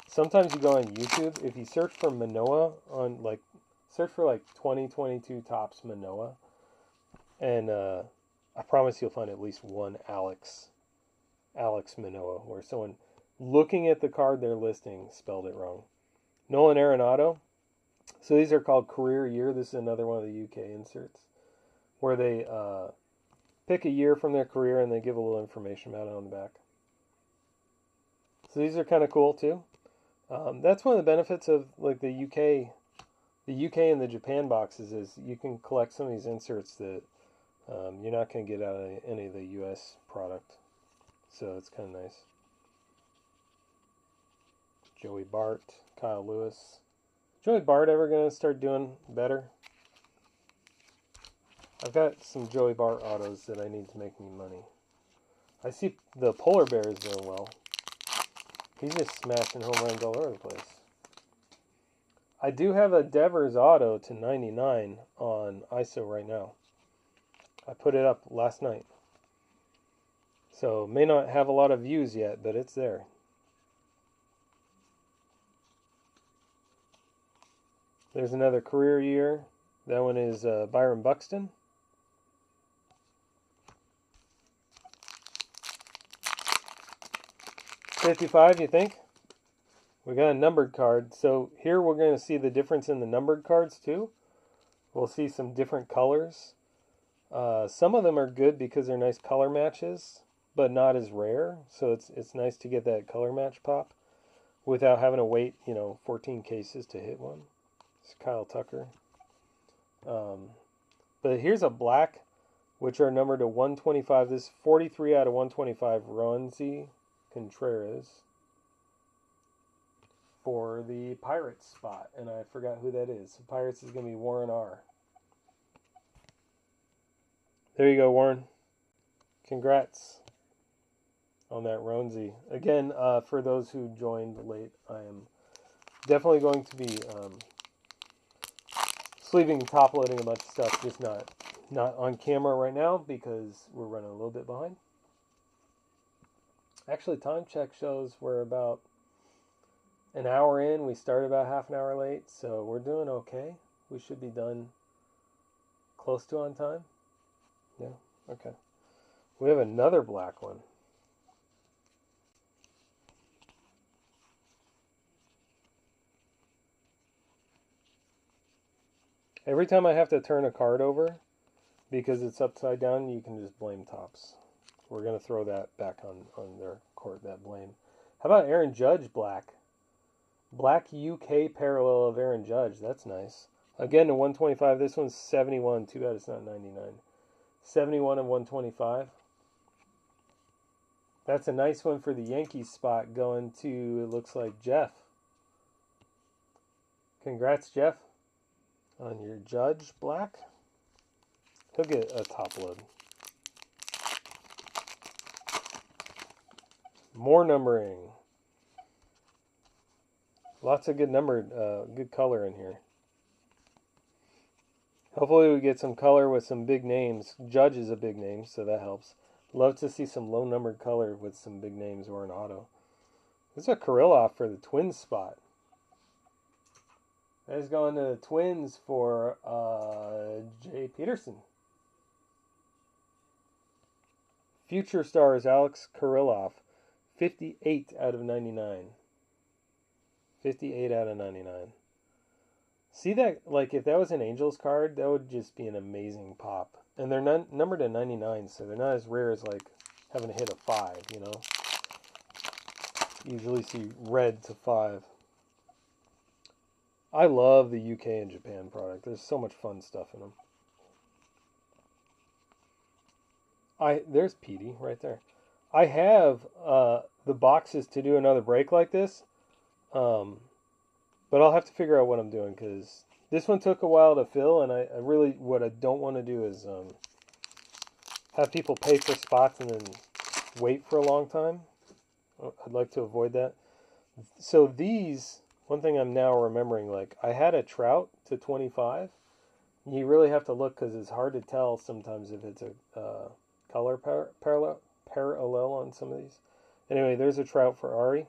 Sometimes you go on YouTube. If you search for Manoa on search for 2022 tops Manoa, and I promise you'll find at least one Alex Manoa, where someone looking at the card they're listing spelled it wrong. Nolan Arenado. So these are called career year. This is another one of the UK inserts where they pick a year from their career and they give a little information about it on the back. So these are kind of cool too. That's one of the benefits of the UK and the Japan boxes is you can collect some of these inserts that you're not going to get out of any of the US product. So it's kind of nice. Joey Bart, Kyle Lewis. Joey Bart ever going to start doing better? I've got some Joey Bart autos that I need to make me money. I see the Polar Bear is doing well. He's just smashing home runs all over the place. I do have a Devers auto to 99 on ISO right now. I put it up last night. So may not have a lot of views yet, but it's there. There's another career year. That one is Byron Buxton. $55, you think? We got a numbered card. So here we're going to see the difference in the numbered cards too. We'll see some different colors. Some of them are good because they're nice color matches, but not as rare. So it's nice to get that color match pop without having to wait, 14 cases to hit one. It's Kyle Tucker. But here's a black, which are numbered to 125. This is 43 out of 125. Roansy Contreras for the Pirates spot, and I forgot who that is. The Pirates is going to be Warren R. There you go, Warren. Congrats on that Roansy. Again, for those who joined late, I am definitely going to be sleeving and top loading a bunch of stuff, just not on camera right now because we're running a little bit behind. Actually, time check shows we're about an hour in. We started about half an hour late, so we're doing okay. We should be done close to on time. Yeah, okay. We have another black one. Every time I have to turn a card over because it's upside down, you can just blame Topps. We're going to throw that back on their court, that blame. How about Aaron Judge black? Black UK parallel of Aaron Judge. That's nice. Again, to 125. This one's 71. Too bad it's not 99. 71 and 125. That's a nice one for the Yankees spot going to, it looks like, Jeff. Congrats, Jeff, on your Judge black. He'll get a top load. More numbering. Lots of good numbered, good color in here. Hopefully we get some color with some big names. Judge is a big name, so that helps. Love to see some low numbered color with some big names or an auto. This is a Kirilloff for the Twins spot. That is going to the Twins for Jay Peterson. Future Stars Alex Kirilloff. 58 out of 99. 58 out of 99. See that, if that was an Angels card, that would just be an amazing pop. And they're numbered to 99, so they're not as rare as, having to hit a 5, Usually see red to 5. I love the UK and Japan product. There's so much fun stuff in them. There's Petey right there. I have the boxes to do another break like this, um, but I'll have to figure out what I'm doing because this one took a while to fill, and I really what I don't want to do is have people pay for spots and then wait for a long time. I'd like to avoid that. So these, one thing I'm now remembering, like I had a trout to 25. You really have to look because it's hard to tell sometimes if it's a color parallel on some of these. Anyway, there's a trout for Ari. In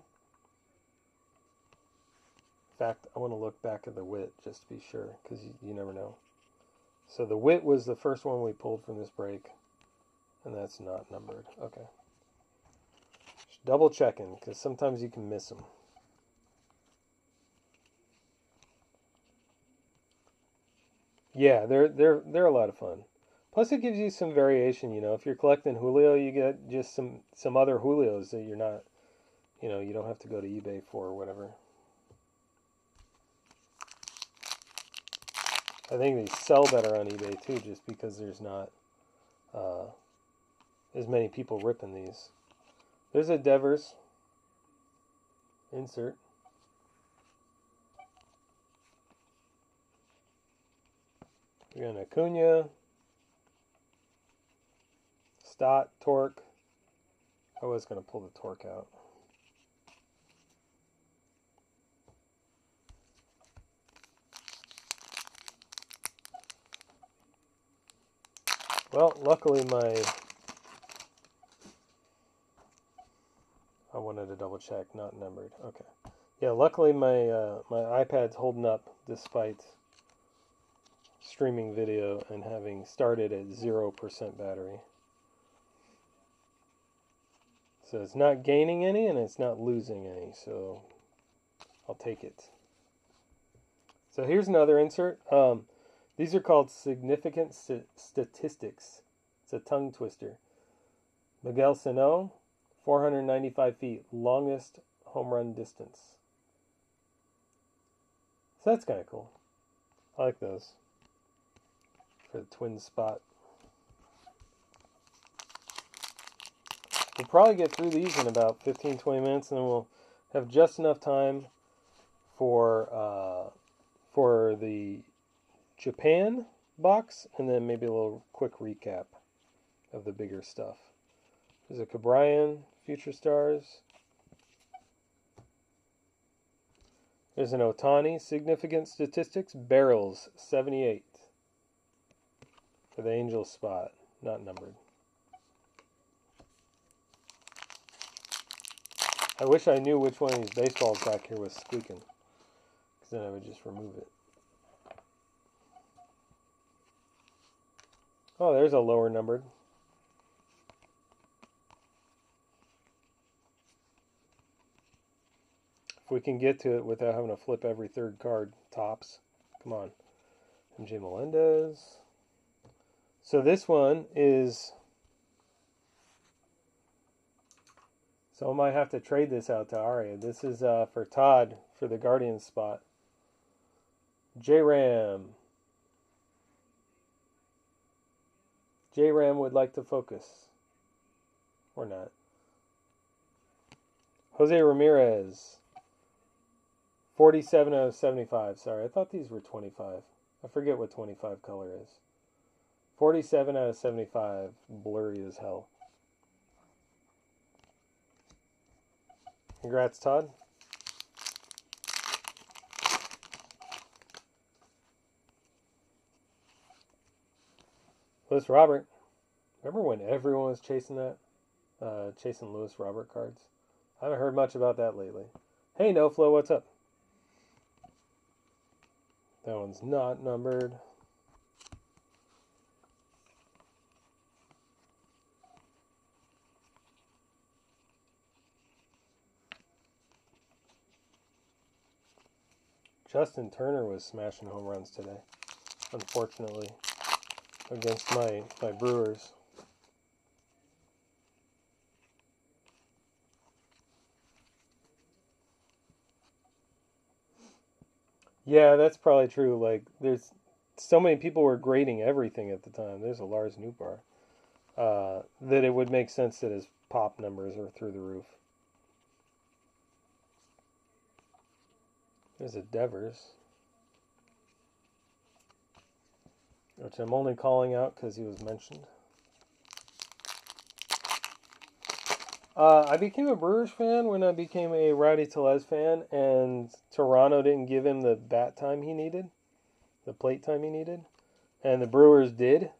fact, I want to look back at the wit just to be sure because you never know. So the wit was the first one we pulled from this break, and that's not numbered. Okay. Just double checking because sometimes you can miss them. Yeah, they're a lot of fun. Plus, it gives you some variation. You know, if you're collecting Julio, you get just some other Julios that you're not. You know, you don't have to go to eBay for or whatever. I think they sell better on eBay too, just because there's not as many people ripping these. There's a Devers insert. We got an Acuna, Stott, Torque. I was going to pull the Torque out. Well, luckily I wanted to double check, not numbered. Okay. Yeah, luckily my iPad's holding up despite streaming video and having started at 0% battery. So it's not gaining any and it's not losing any, so I'll take it. So here's another insert. These are called significant statistics. It's a tongue twister. Miguel Sano, 495 feet, longest home run distance. So that's kind of cool. I like those for the twin spot. We'll probably get through these in about 15-20 minutes, and then we'll have just enough time for the Japan box, and then maybe a little quick recap of the bigger stuff. There's a Cabrian, Future Stars. There's an Otani, significant statistics, barrels, 78 for the Angels spot, not numbered. I wish I knew which one of these baseballs back here was squeaking, because then I would just remove it. Oh, there's a lower numbered. If we can get to it without having to flip every third card, tops. Come on. MJ Melendez. So this one is... So I might have to trade this out to Aria. This is for Todd for the Guardian spot. J-Ram. J-Ram would like to focus. Or not. Jose Ramirez. 47 out of 75. Sorry, I thought these were 25. I forget what 25 color is. 47 out of 75. Blurry as hell. Congrats, Todd. Lewis Robert. Remember when everyone was chasing that? Chasing Lewis Robert cards? I haven't heard much about that lately. Hey, NoFlow, what's up? That one's not numbered. Justin Turner was smashing home runs today, unfortunately, against my Brewers. Yeah, that's probably true. Like, there's so many people were grading everything at the time. There's a Lars Nootbaar. that it would make sense that his pop numbers are through the roof. There's a Devers, which I'm only calling out because he was mentioned. I became a Brewers fan when I became a Rowdy Tellez fan, and Toronto didn't give him the bat time he needed, the plate time he needed, and the Brewers did,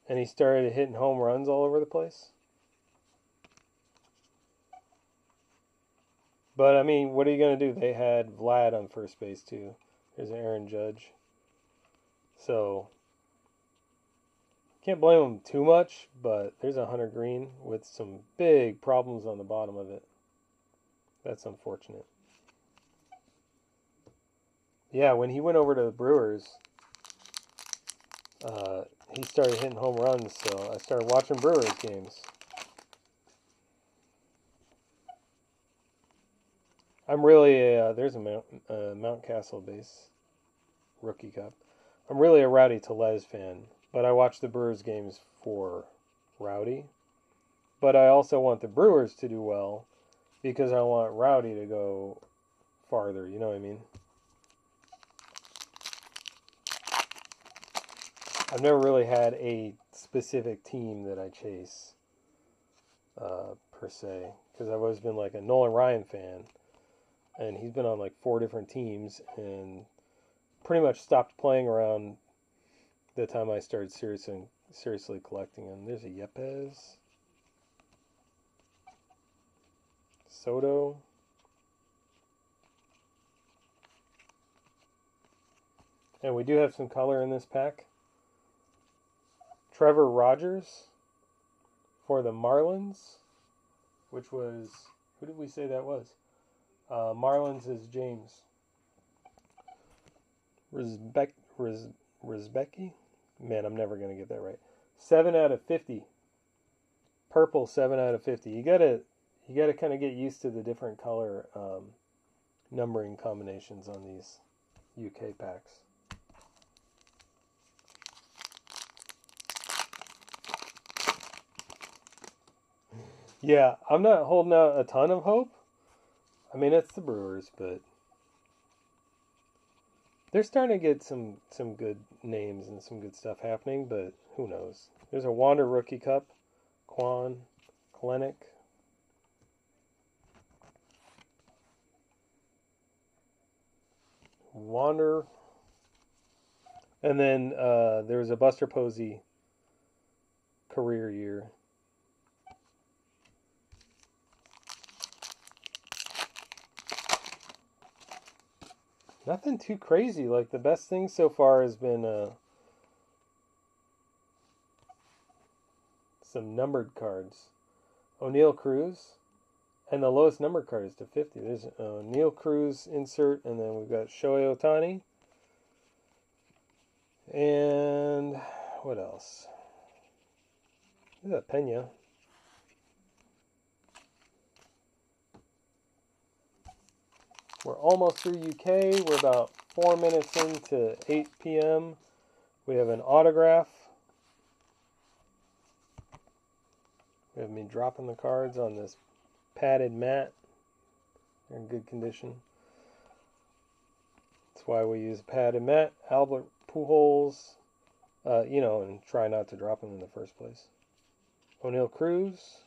and he started hitting home runs all over the place. But, I mean, what are you going to do? They had Vlad on first base, too. There's Aaron Judge. So, can't blame him too much, but there's a Hunter Green with some big problems on the bottom of it. That's unfortunate. Yeah, when he went over to the Brewers, he started hitting home runs, so I started watching Brewers games. I'm really there's a Mountcastle base rookie cup. I'm really a Rowdy Tellez fan, but I watch the Brewers games for Rowdy. But I also want the Brewers to do well because I want Rowdy to go farther. You know what I mean? I've never really had a specific team that I chase, per se, because I've always been like a Nolan Ryan fan, and he's been on like 4 different teams, and pretty much stopped playing around the time I started seriously collecting them. There's a Yepes, Soto. And we do have some color in this pack. Trevor Rogers for the Marlins, which was, who did we say that was? Marlins is James Rizbecki. Man, I'm never gonna get that right. 7 out of 50. Purple 7 out of 50. You gotta kind of get used to the different color numbering combinations on these UK packs. Yeah, I'm not holding out a ton of hope. I mean, it's the Brewers, but they're starting to get some good names and some good stuff happening, but who knows? There's a Wander Rookie Cup, Quan, Kalenic. Wander. And then there's a Buster Posey career year. Nothing too crazy. Like, the best thing so far has been some numbered cards. O'Neill Cruz. And the lowest numbered card is to 50. There's O'Neill Cruz insert. And then we've got Shohei Ohtani. And what else? There's a Pena. We're almost through UK. We're about 4 minutes into 8 p.m. We have an autograph. We have me dropping the cards on this padded mat. They're in good condition. That's why we use a padded mat. Albert Pujols, and try not to drop them in the first place. O'Neill Cruz.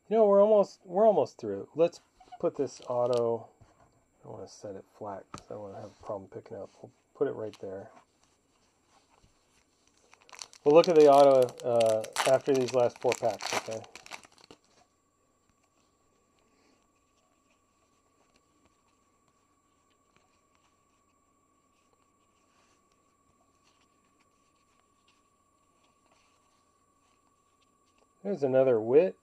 We're almost through. Let's put this auto. I want to set it flat because I don't want to have a problem picking up. We'll put it right there. We'll look at the auto after these last 4 packs, okay? There's another Witt.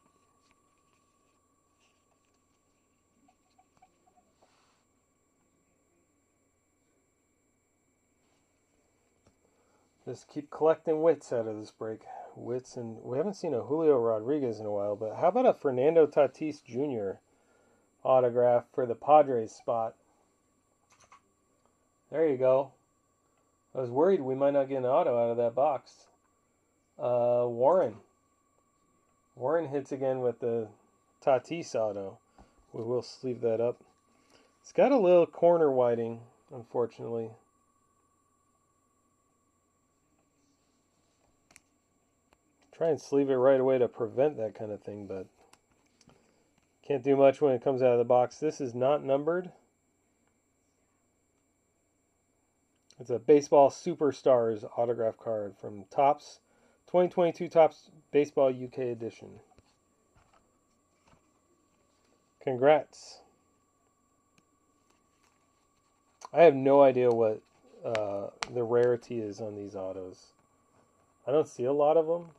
Just keep collecting Wits out of this break. Wits, and we haven't seen a Julio Rodriguez in a while, but how about a Fernando Tatis Jr. autograph for the Padres spot? There you go. I was worried we might not get an auto out of that box. Warren. Warren hits again with the Tatis auto. We will sleeve that up. It's got a little corner whiting, unfortunately. Try and sleeve it right away to prevent that kind of thing, but can't do much when it comes out of the box. This is not numbered. It's a Baseball Superstars autograph card from Topps, 2022 Topps Baseball UK edition. Congrats. I have no idea what the rarity is on these autos. I don't see a lot of them,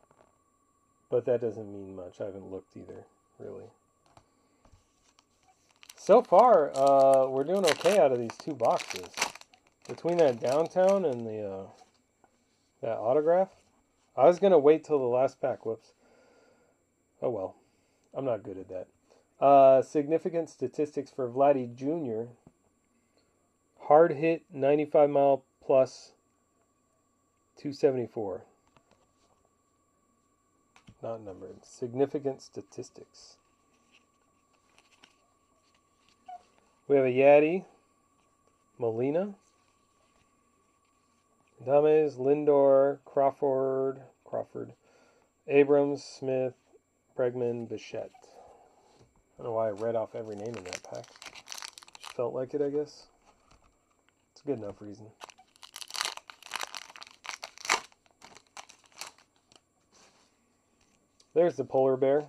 but that doesn't mean much. I haven't looked either, really. So far, we're doing okay out of these two boxes. Between that downtown and the that autograph, I was gonna wait till the last pack. Whoops. Oh well, I'm not good at that. Significant statistics for Vladdy Jr. Hard hit, 95 mile plus, 274. Not numbered. Significant statistics. We have a Yaddy, Molina, Dames, Lindor, Crawford, Abrams, Smith, Bregman, Bichette. I don't know why I read off every name in that pack. Just felt like it, I guess. It's a good enough reason. There's the polar bear.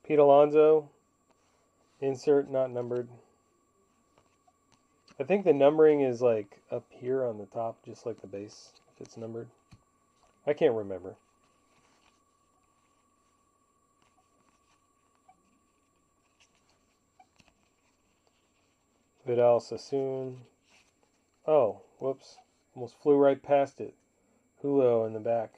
Pete Alonso. Insert, not numbered. I think the numbering is like up here on the top, just like the base, if it's numbered. I can't remember. Vidal Sassoon. Oh, whoops. Almost flew right past it. Julio in the back.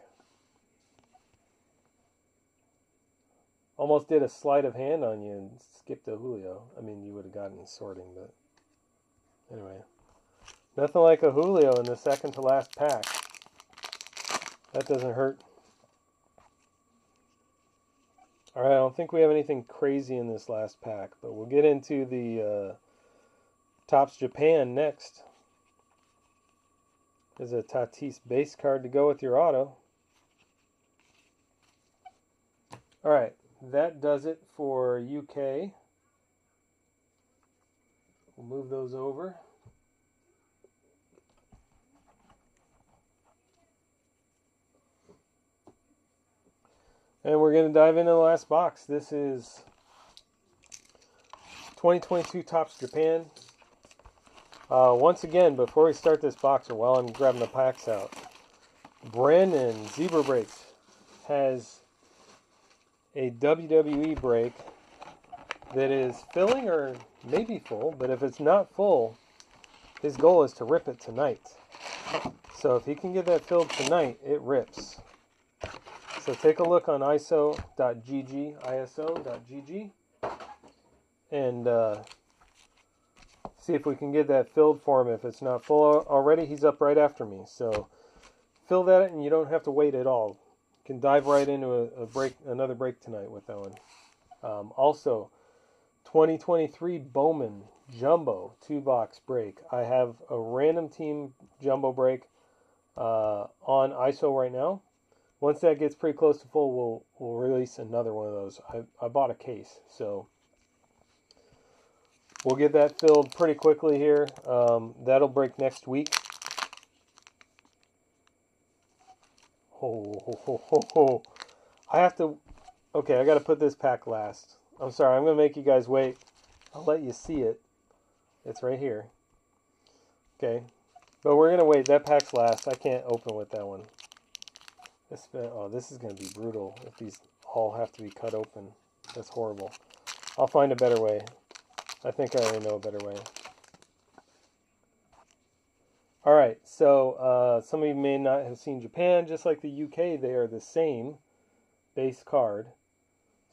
Almost did a sleight of hand on you and skipped a Julio. I mean, you would have gotten sorting, but anyway. Nothing like a Julio in the second to last pack. That doesn't hurt. Alright, I don't think we have anything crazy in this last pack, but we'll get into the Topps Japan next. There's a Tatis base card to go with your auto. Alright, that does it for UK. We'll move those over. And we're going to dive into the last box. This is 2022 Topps Japan. Once again, before we start this box, or while I'm grabbing the packs out, Brandon Zebra Breaks has a WWE break that is filling or maybe full, but if it's not full, his goal is to rip it tonight. So if he can get that filled tonight, it rips. So take a look on iso.gg, and see if we can get that filled for him. If it's not full already, he's up right after me. So fill that, and you don't have to wait at all. You can dive right into another break tonight with that one. Also, 2023 Bowman Jumbo 2-box break. I have a random team Jumbo break on ISO right now. Once that gets pretty close to full, we'll release another one of those. I bought a case, so we'll get that filled pretty quickly here. That'll break next week. Oh. I have to... Okay, I got to put this pack last. I'm sorry, I'm going to make you guys wait. I'll let you see it. It's right here. Okay. But we're going to wait. That pack's last. I can't open with that one. This is going to be brutal if these all have to be cut open. That's horrible. I'll find a better way. I think I already know a better way. Alright, so some of you may not have seen Japan. Just like the UK, they are the same base card.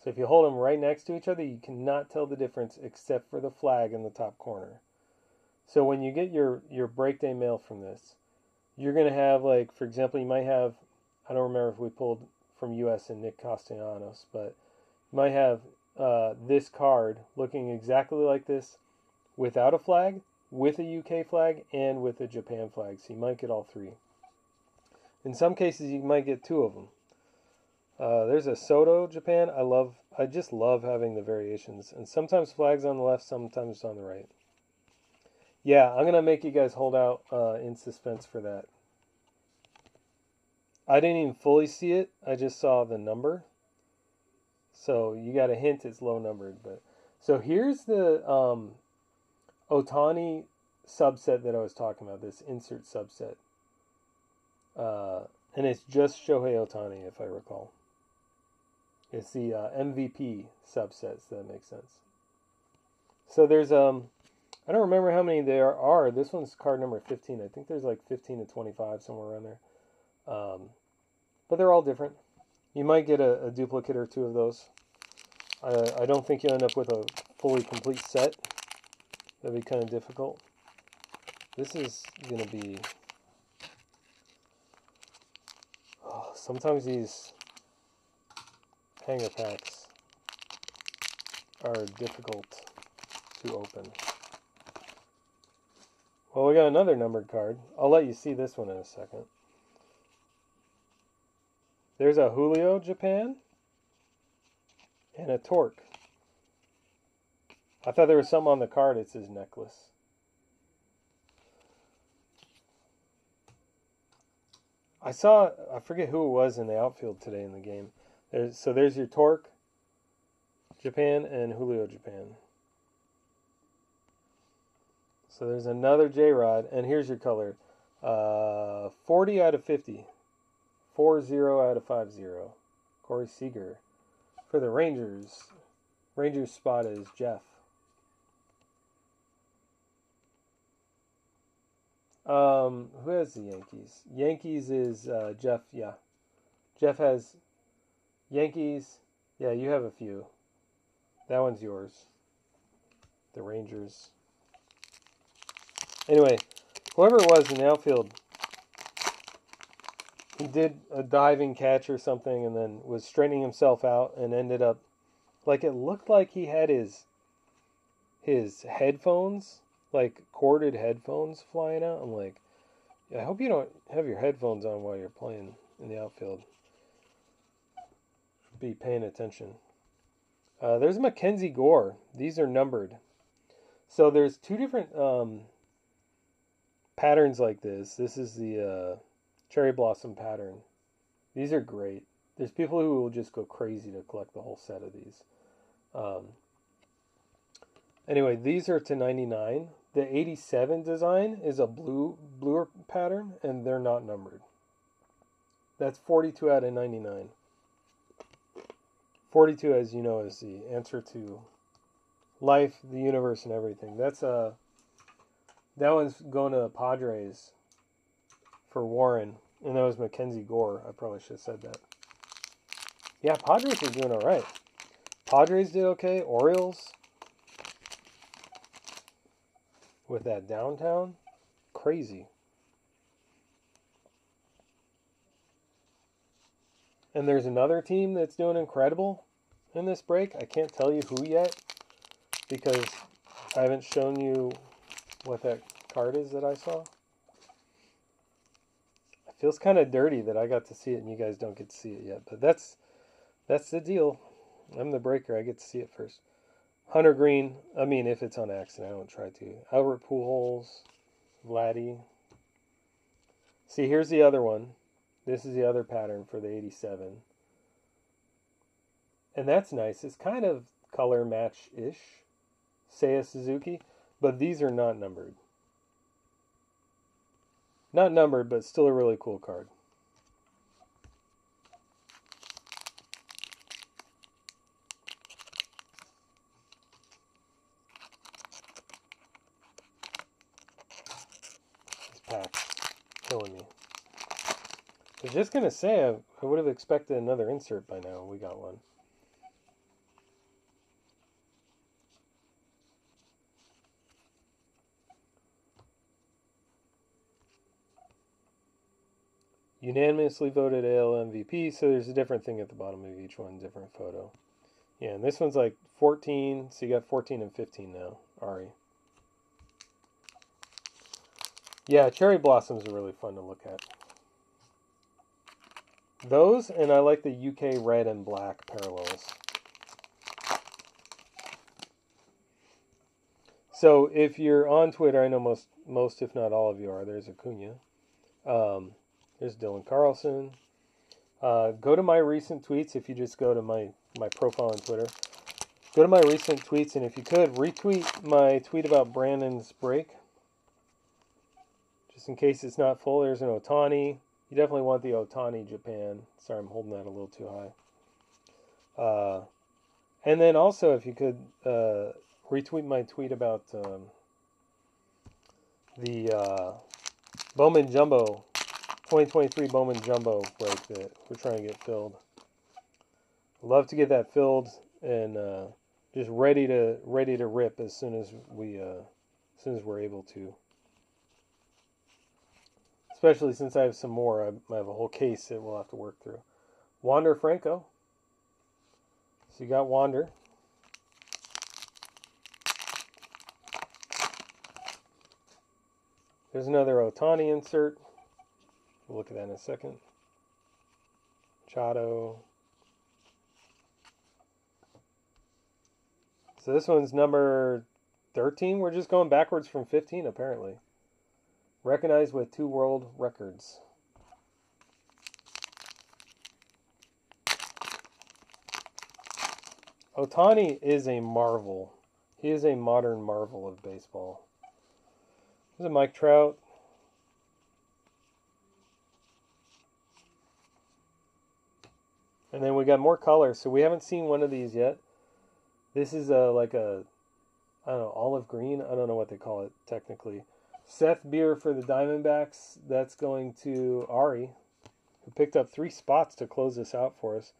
So if you hold them right next to each other, you cannot tell the difference except for the flag in the top corner. So when you get your break day mail from this, you're going to have, like, for example, you might have I don't remember if we pulled from US and Nick Castellanos, but you might have this card looking exactly like this without a flag, with a UK flag, and with a Japan flag. So you might get all three. In some cases, you might get two of them. There's a Soto Japan. I just love having the variations. And sometimes flags on the left, sometimes on the right. Yeah, I'm going to make you guys hold out in suspense for that. I didn't even fully see it. I just saw the number. So you got a hint it's low numbered. But so here's the Ohtani subset that I was talking about, this insert subset. And it's just Shohei Ohtani, if I recall. It's the MVP subset, so that makes sense. So there's, I don't remember how many there are. This one's card number 15. I think there's like 15 to 25, somewhere around there. But they're all different. You might get a duplicate or two of those. I don't think you'll end up with a fully complete set. That'd be kind of difficult. This is going to be... Oh, sometimes these hanger packs are difficult to open. Well, we got another numbered card. I'll let you see this one in a second. There's a Julio Japan and a Torque. I thought there was something on the card. It's his necklace. I forget who it was in the outfield today in the game. There's your Torque Japan and Julio Japan. So there's another J-Rod, and here's your color. 40 out of 50. 40 out of 50. Corey Seager. For the Rangers. Rangers spot is Jeff. Who has the Yankees? Yankees is Jeff, yeah. Jeff has Yankees. Yeah, you have a few. That one's yours. The Rangers. Anyway, whoever it was in the outfield, he did a diving catch or something and then was straightening himself out and ended up, like, it looked like he had his headphones, like corded headphones flying out. I'm like, I hope you don't have your headphones on while you're playing in the outfield. Be paying attention. There's Mackenzie Gore. These are numbered. So there's two different patterns like this. This is the cherry blossom pattern. These are great. There's people who will just go crazy to collect the whole set of these. Anyway, these are to 99. The 87 design is a bluer pattern, and they're not numbered. That's 42 out of 99. 42, as you know, is the answer to life, the universe, and everything. That one's going to Padres for Warren, and that was Mackenzie Gore. I probably should have said that. Yeah, Padres are doing all right. Padres did okay. Orioles with that downtown, crazy. And there's another team that's doing incredible in this break. I can't tell you who yet because I haven't shown you what that card is that I saw. It feels kind of dirty that I got to see it and you guys don't get to see it yet. But that's the deal. I'm the breaker. I get to see it first. Hunter Green. I mean, if it's on accident, I don't try to. Albert Pujols. Vladdy. See, here's the other one. This is the other pattern for the 87. And that's nice. It's kind of color match-ish. Seiya Suzuki. But these are not numbered. Not numbered, but still a really cool card. This pack's killing me. I was just going to say, I would have expected another insert by now. We got one. unanimously voted AL MVP, so there's a different thing at the bottom of each one, different photo. Yeah, and this one's like 14, so you got 14 and 15 now, Ari. Yeah, cherry blossoms are really fun to look at. Those, and I like the UK red and black parallels. So if you're on Twitter, I know most if not all of you are. There's Acuna. There's Dylan Carlson. Go to my recent tweets if you just go to my profile on Twitter. Go to my recent tweets, and if you could, retweet my tweet about Brandon's break. Just in case it's not full, there's an Ohtani. You definitely want the Ohtani Japan. Sorry, I'm holding that a little too high. And then also, if you could retweet my tweet about the Bowman Jumbo, 2023 Bowman Jumbo break that we're trying to get filled. Love to get that filled and just ready to rip as soon as we're able to. Especially since I have some more, I have a whole case that we'll have to work through. Wander Franco. So you got Wander. There's another Ohtani insert. We'll look at that in a second. Machado. So this one's number 13. We're just going backwards from 15, apparently. Recognized with 2 world records. Ohtani is a marvel. He is a modern marvel of baseball. There's a Mike Trout. And then we got more colors. So we haven't seen one of these yet. This is like a, I don't know, olive green. I don't know what they call it technically. Seth Beer for the Diamondbacks. That's going to Ari, who picked up 3 spots to close this out for us.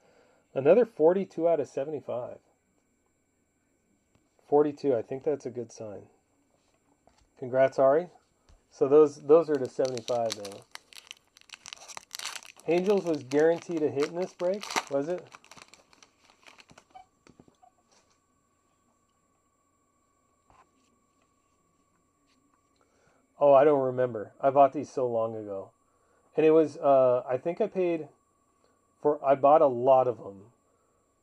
Another 42 out of 75. 42, I think that's a good sign. Congrats, Ari. So those are to 75 now. Angels was guaranteed a hit in this break, was it? Oh, I don't remember. I bought these so long ago. And it was, I think I paid I bought a lot of them.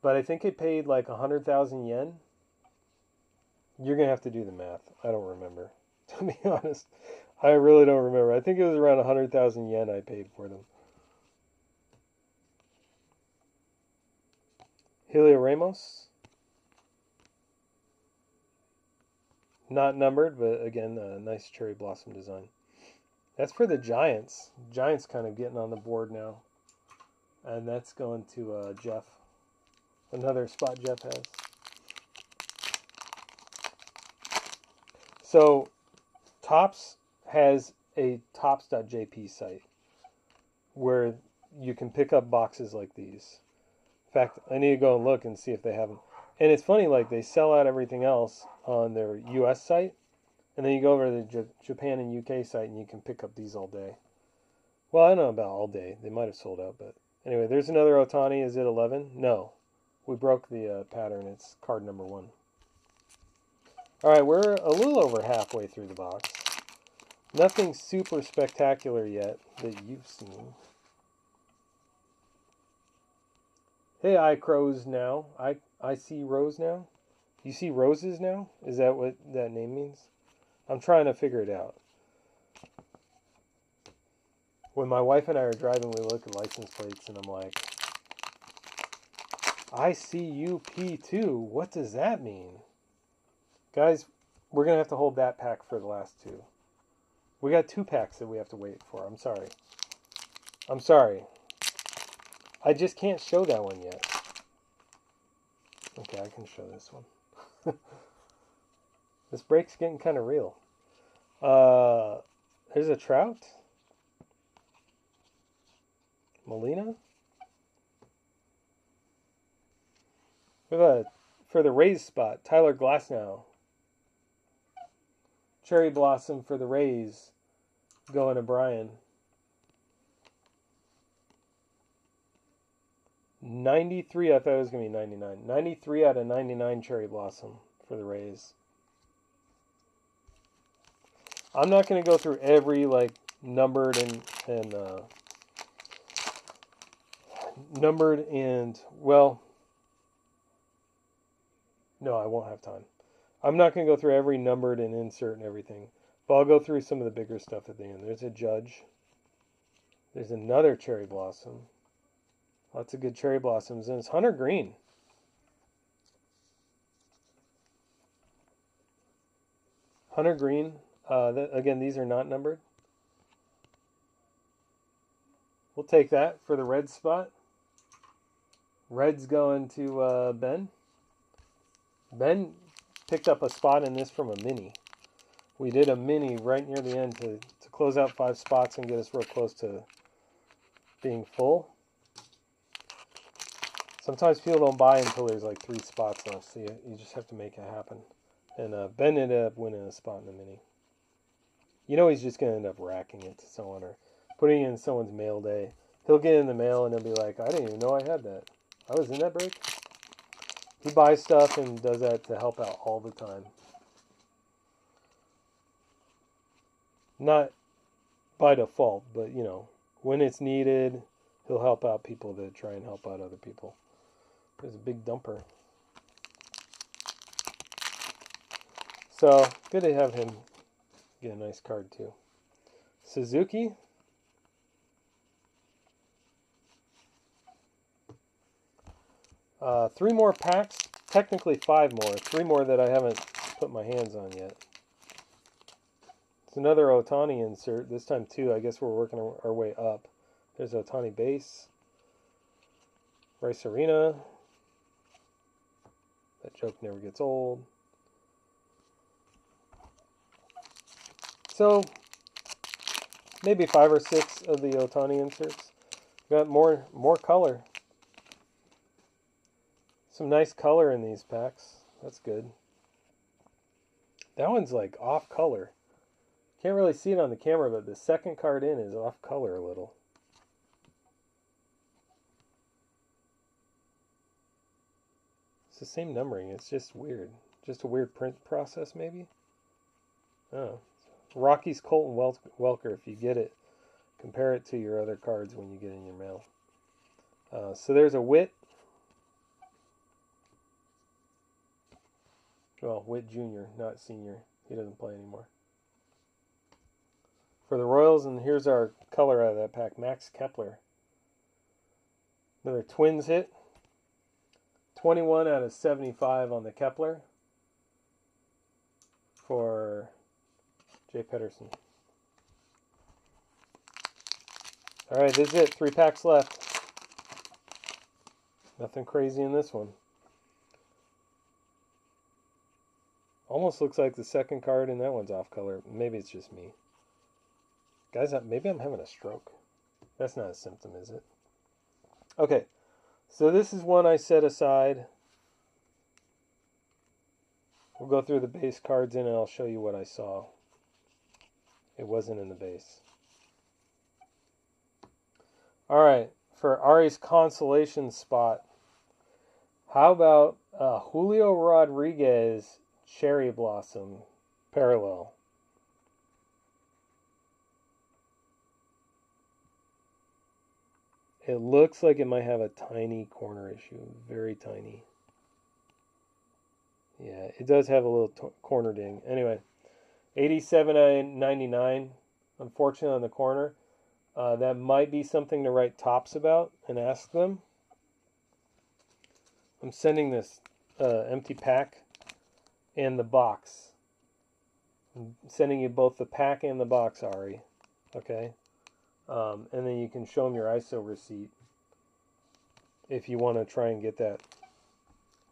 But I think it paid like 100,000 yen. You're going to have to do the math. I don't remember. To be honest, I really don't remember. I think it was around 100,000 yen I paid for them. Helio Ramos. Not numbered, but again, a nice cherry blossom design. That's for the Giants. Giants kind of getting on the board now. And that's going to Jeff. Another spot Jeff has. So, Topps has a Topps.jp site where you can pick up boxes like these. In fact, I need to go and look and see if they have them. And it's funny, like they sell out everything else on their US site, and then you go over to the Japan and UK site and you can pick up these all day. Well, I don't know about all day. They might have sold out, but anyway, there's another Ohtani. Is it 11? No. We broke the pattern. It's card number 1. All right, we're a little over halfway through the box. Nothing super spectacular yet that you've seen. Hey, I crows now. I see rose now. You see roses now? Is that what that name means? I'm trying to figure it out. When my wife and I are driving, we look at license plates and I'm like, ICUP2, what does that mean? Guys, we're going to have to hold that pack for the last 2. We got 2 packs that we have to wait for. I'm sorry. I'm sorry. I just can't show that one yet. Okay, I can show this one. This break's getting kind of real. There's a Trout. Molina. We have a, for the Rays spot, Tyler Glasnow. Cherry Blossom for the Rays. Going to Brian. 93, I thought it was going to be 99. 93 out of 99 Cherry Blossom for the Rays. I'm not going to go through every like numbered and well, no, I won't have time. I'm not going to go through every numbered and insert and everything, but I'll go through some of the bigger stuff at the end. There's a Judge. There's another Cherry Blossom. Lots of good Cherry Blossoms, and it's Hunter Green. Hunter Green. Again, these are not numbered. We'll take that for the red spot. Red's going to Ben. Ben picked up a spot in this from a mini. We did a mini right near the end to close out 5 spots and get us real close to being full. Sometimes people don't buy until there's like 3 spots left, so you just have to make it happen. And Ben ended up winning a spot in the mini. You know he's just going to end up racking it to someone or putting it in someone's mail day. He'll get in the mail and he'll be like, I didn't even know I had that. I was in that break. He buys stuff and does that to help out all the time. Not by default, but you know, when it's needed, he'll help out people that try and help out other people. There's a big dumper. So, good to have him get a nice card too. Suzuki. Three more packs. Technically 5 more. 3 more that I haven't put my hands on yet. It's another Ohtani insert. This time 2. I guess we're working our way up. There's Ohtani base. Bryce Arena. That joke never gets old. So, maybe 5 or 6 of the Ohtani inserts. Got more color. Some nice color in these packs. That's good. That one's like off color. Can't really see it on the camera, but the second card in is off color a little. It's the same numbering. It's just weird. Just a weird print process, maybe? Oh. Rocky's Colton Welker, if you get it, compare it to your other cards when you get in your mail. So there's a Witt. Well, Witt Jr., not Senior. He doesn't play anymore. For the Royals, and here's our color out of that pack, Max Kepler. Another Twins hit. 21 out of 75 on the Kepler for Jay Pedersen. All right, this is it. 3 packs left. Nothing crazy in this one. Almost looks like the second card in that one's off color. Maybe it's just me. Guys, maybe I'm having a stroke. That's not a symptom, is it? Okay, so this is one I set aside. We'll go through the base cards in and I'll show you what I saw. It wasn't in the base. All right, for Ari's consolation spot, how about Julio Rodriguez Cherry Blossom parallel? It looks like it might have a tiny corner issue, very tiny. Yeah, it does have a little corner ding. Anyway, 87 out of 99, unfortunately on the corner. That might be something to write Topps about and ask them. I'm sending this empty pack and the box. I'm sending you both the pack and the box, Ari. Okay? And then you can show them your ISO receipt if you want to try and get that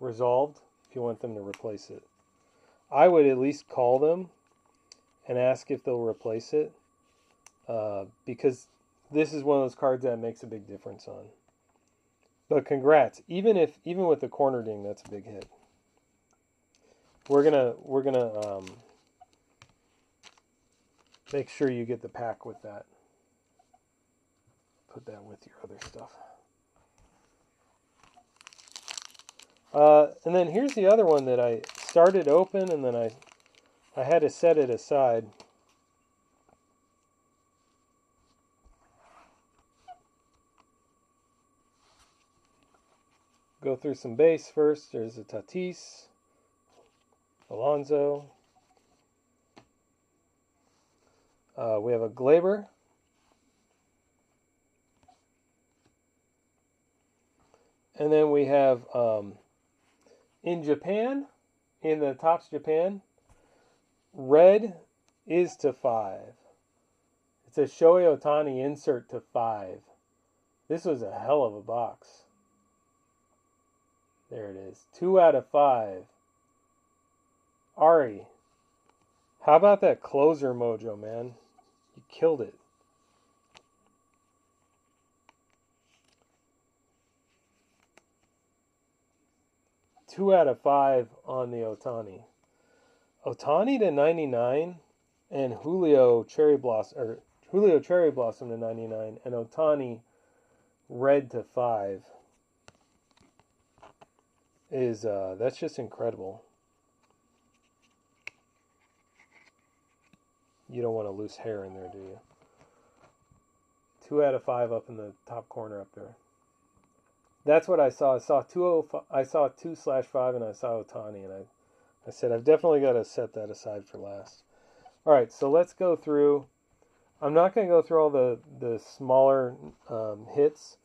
resolved, if you want them to replace it. I would at least call them and ask if they'll replace it, because this is one of those cards that makes a big difference on. But congrats, even with the corner ding, that's a big hit. We're gonna make sure you get the pack with that. Put that with your other stuff. And then here's the other one that I started open and then I had to set it aside. Go through some base first. There's a Tatis, Alonso. We have a Glaber. And then we have in Japan, in the Topps Japan, red is to 5. It's a Shohei Ohtani insert to 5. This was a hell of a box. There it is. 2 out of 5. Ari, how about that closer mojo, man? You killed it. Two out of 5 on the Ohtani. Ohtani to 99 and Julio Cherry Blossom to 99 and Ohtani red to 5 is that's just incredible. You don't want to lose hair in there, do you? 2 out of 5 up in the top corner up there. That's what I saw. I saw 2/5 and I saw Ohtani, and I said I've definitely got to set that aside for last. All right, so let's go through. I'm not going to go through all the smaller hits,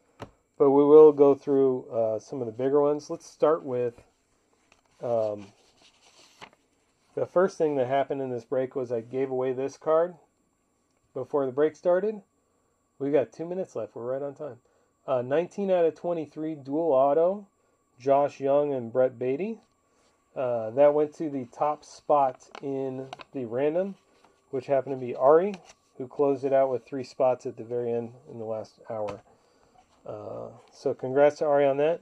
but we will go through some of the bigger ones. Let's start with the first thing that happened in this break was I gave away this card before the break started. We got 2 minutes left. We're right on time. 19 out of 23 dual auto, Josh Young and Brett Beatty. That went to the top spot in the random, which happened to be Ari, who closed it out with 3 spots at the very end in the last hour. So congrats to Ari on that.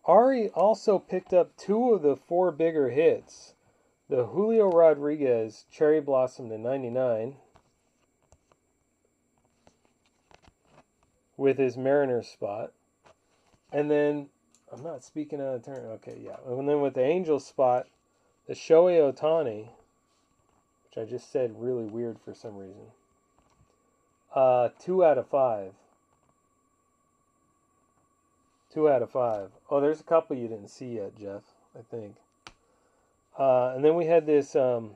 Ari also picked up 2 of the 4 bigger hits. The Julio Rodriguez Cherry Blossom to 99 with his Mariners spot. And then, I'm not speaking out of turn. Okay, yeah. And then with the Angels spot, the Shohei Ohtani, which I just said really weird for some reason. 2 out of 5. 2 out of 5. Oh, there's a couple you didn't see yet, Jeff, I think. And then we had this, for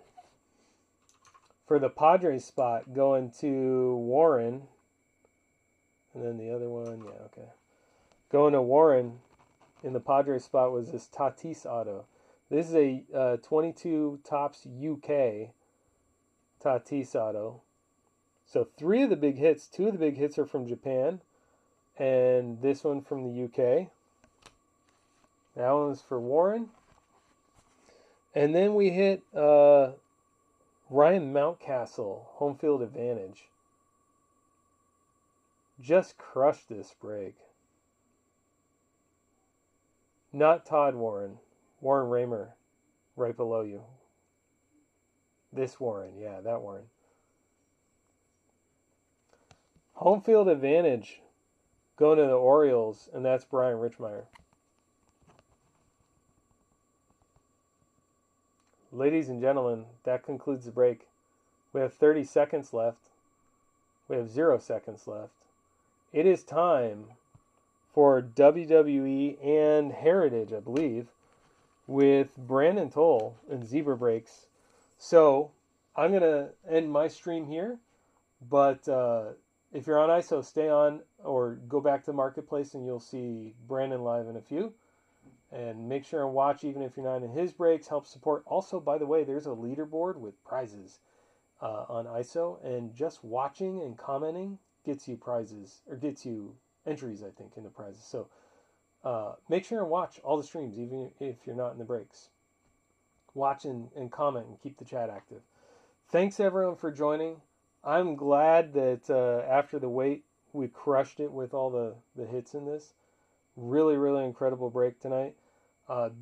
the Padres spot, going to Warren. And then the other one, yeah, okay. Going to Warren in the Padres spot was this Tatis auto. This is a 22 Topps UK Tatis auto. So 3 of the big hits, 2 of the big hits are from Japan. And this one from the UK. That one's for Warren. And then we hit Ryan Mountcastle, home field advantage. Just crushed this break. Not Todd Warren. Warren Raymer, right below you. This Warren, yeah, that Warren. Home field advantage going to the Orioles, and that's Brian Richmeyer. Ladies and gentlemen, that concludes the break. We have 30 seconds left. We have 0 seconds left. It is time for WWE and Heritage, I believe, with Brandon Toll and Zebra Breaks. So I'm going to end my stream here, but if you're on ISO, stay on or go back to Marketplace and you'll see Brandon live in a few. And make sure and watch even if you're not in his breaks. Help support. Also, by the way, there's a leaderboard with prizes on ISO. And just watching and commenting gets you prizes, or gets you entries, I think, into prizes. So make sure and watch all the streams, even if you're not in the breaks. Watch and comment and keep the chat active. Thanks, everyone, for joining. I'm glad that after the wait, we crushed it with all the hits in this. Really, really incredible break tonight.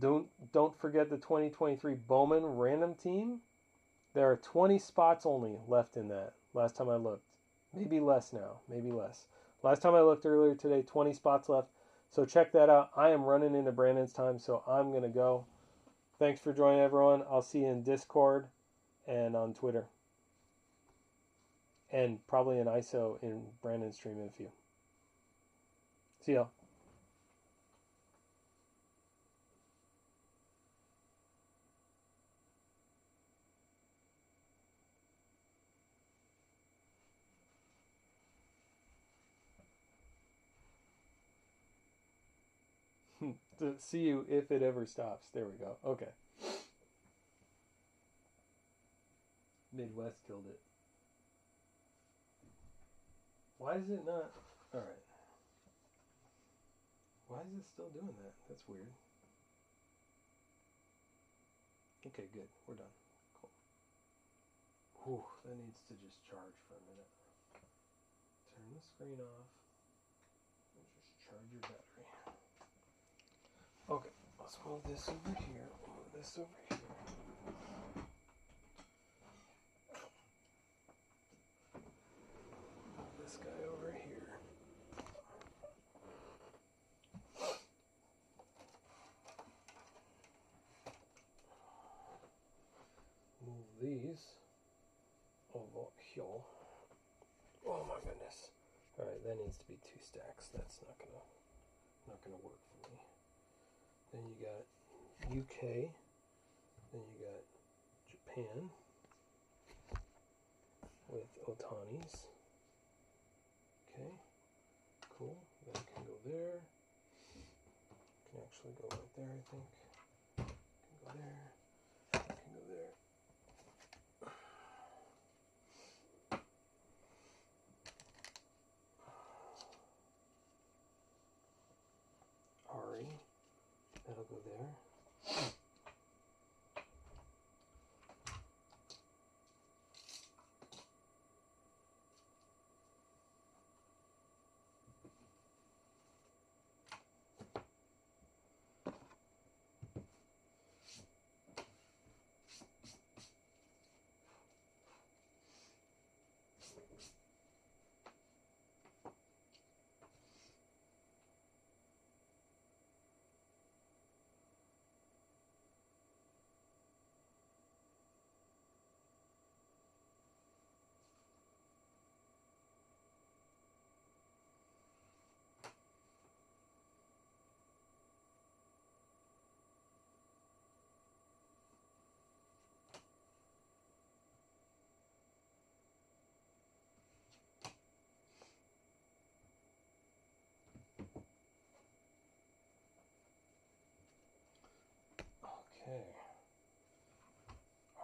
Don't forget the 2023 Bowman random team. There are 20 spots only left in that. Last time I looked. Maybe less now. Maybe less. Last time I looked earlier today, 20 spots left. So check that out. I am running into Brandon's time, so I'm going to go. Thanks for joining, everyone. I'll see you in Discord and on Twitter. And probably in ISO in Brandon's stream in a few. See y'all. To see you if it ever stops. There we go. Okay. Midwest killed it. Why is it not? Alright. Why is it still doing that? That's weird. Okay, good. We're done. Cool. Whew, that needs to just charge for a minute. Turn the screen off. And just charge your battery. Okay, let's move this over here. Move this over here. Move this guy over here. Move these over here. Oh my goodness. Alright, that needs to be 2 stacks. That's not gonna work for me. Then you got UK. Then you got Japan with Otanis. Okay, cool. That can go there. Can actually go right there, I think. Can go there. Can go there. Ari, that'll go there. Okay.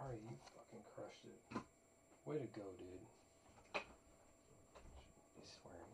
Ari, you fucking crushed it. Way to go, dude. Shouldn't be swearing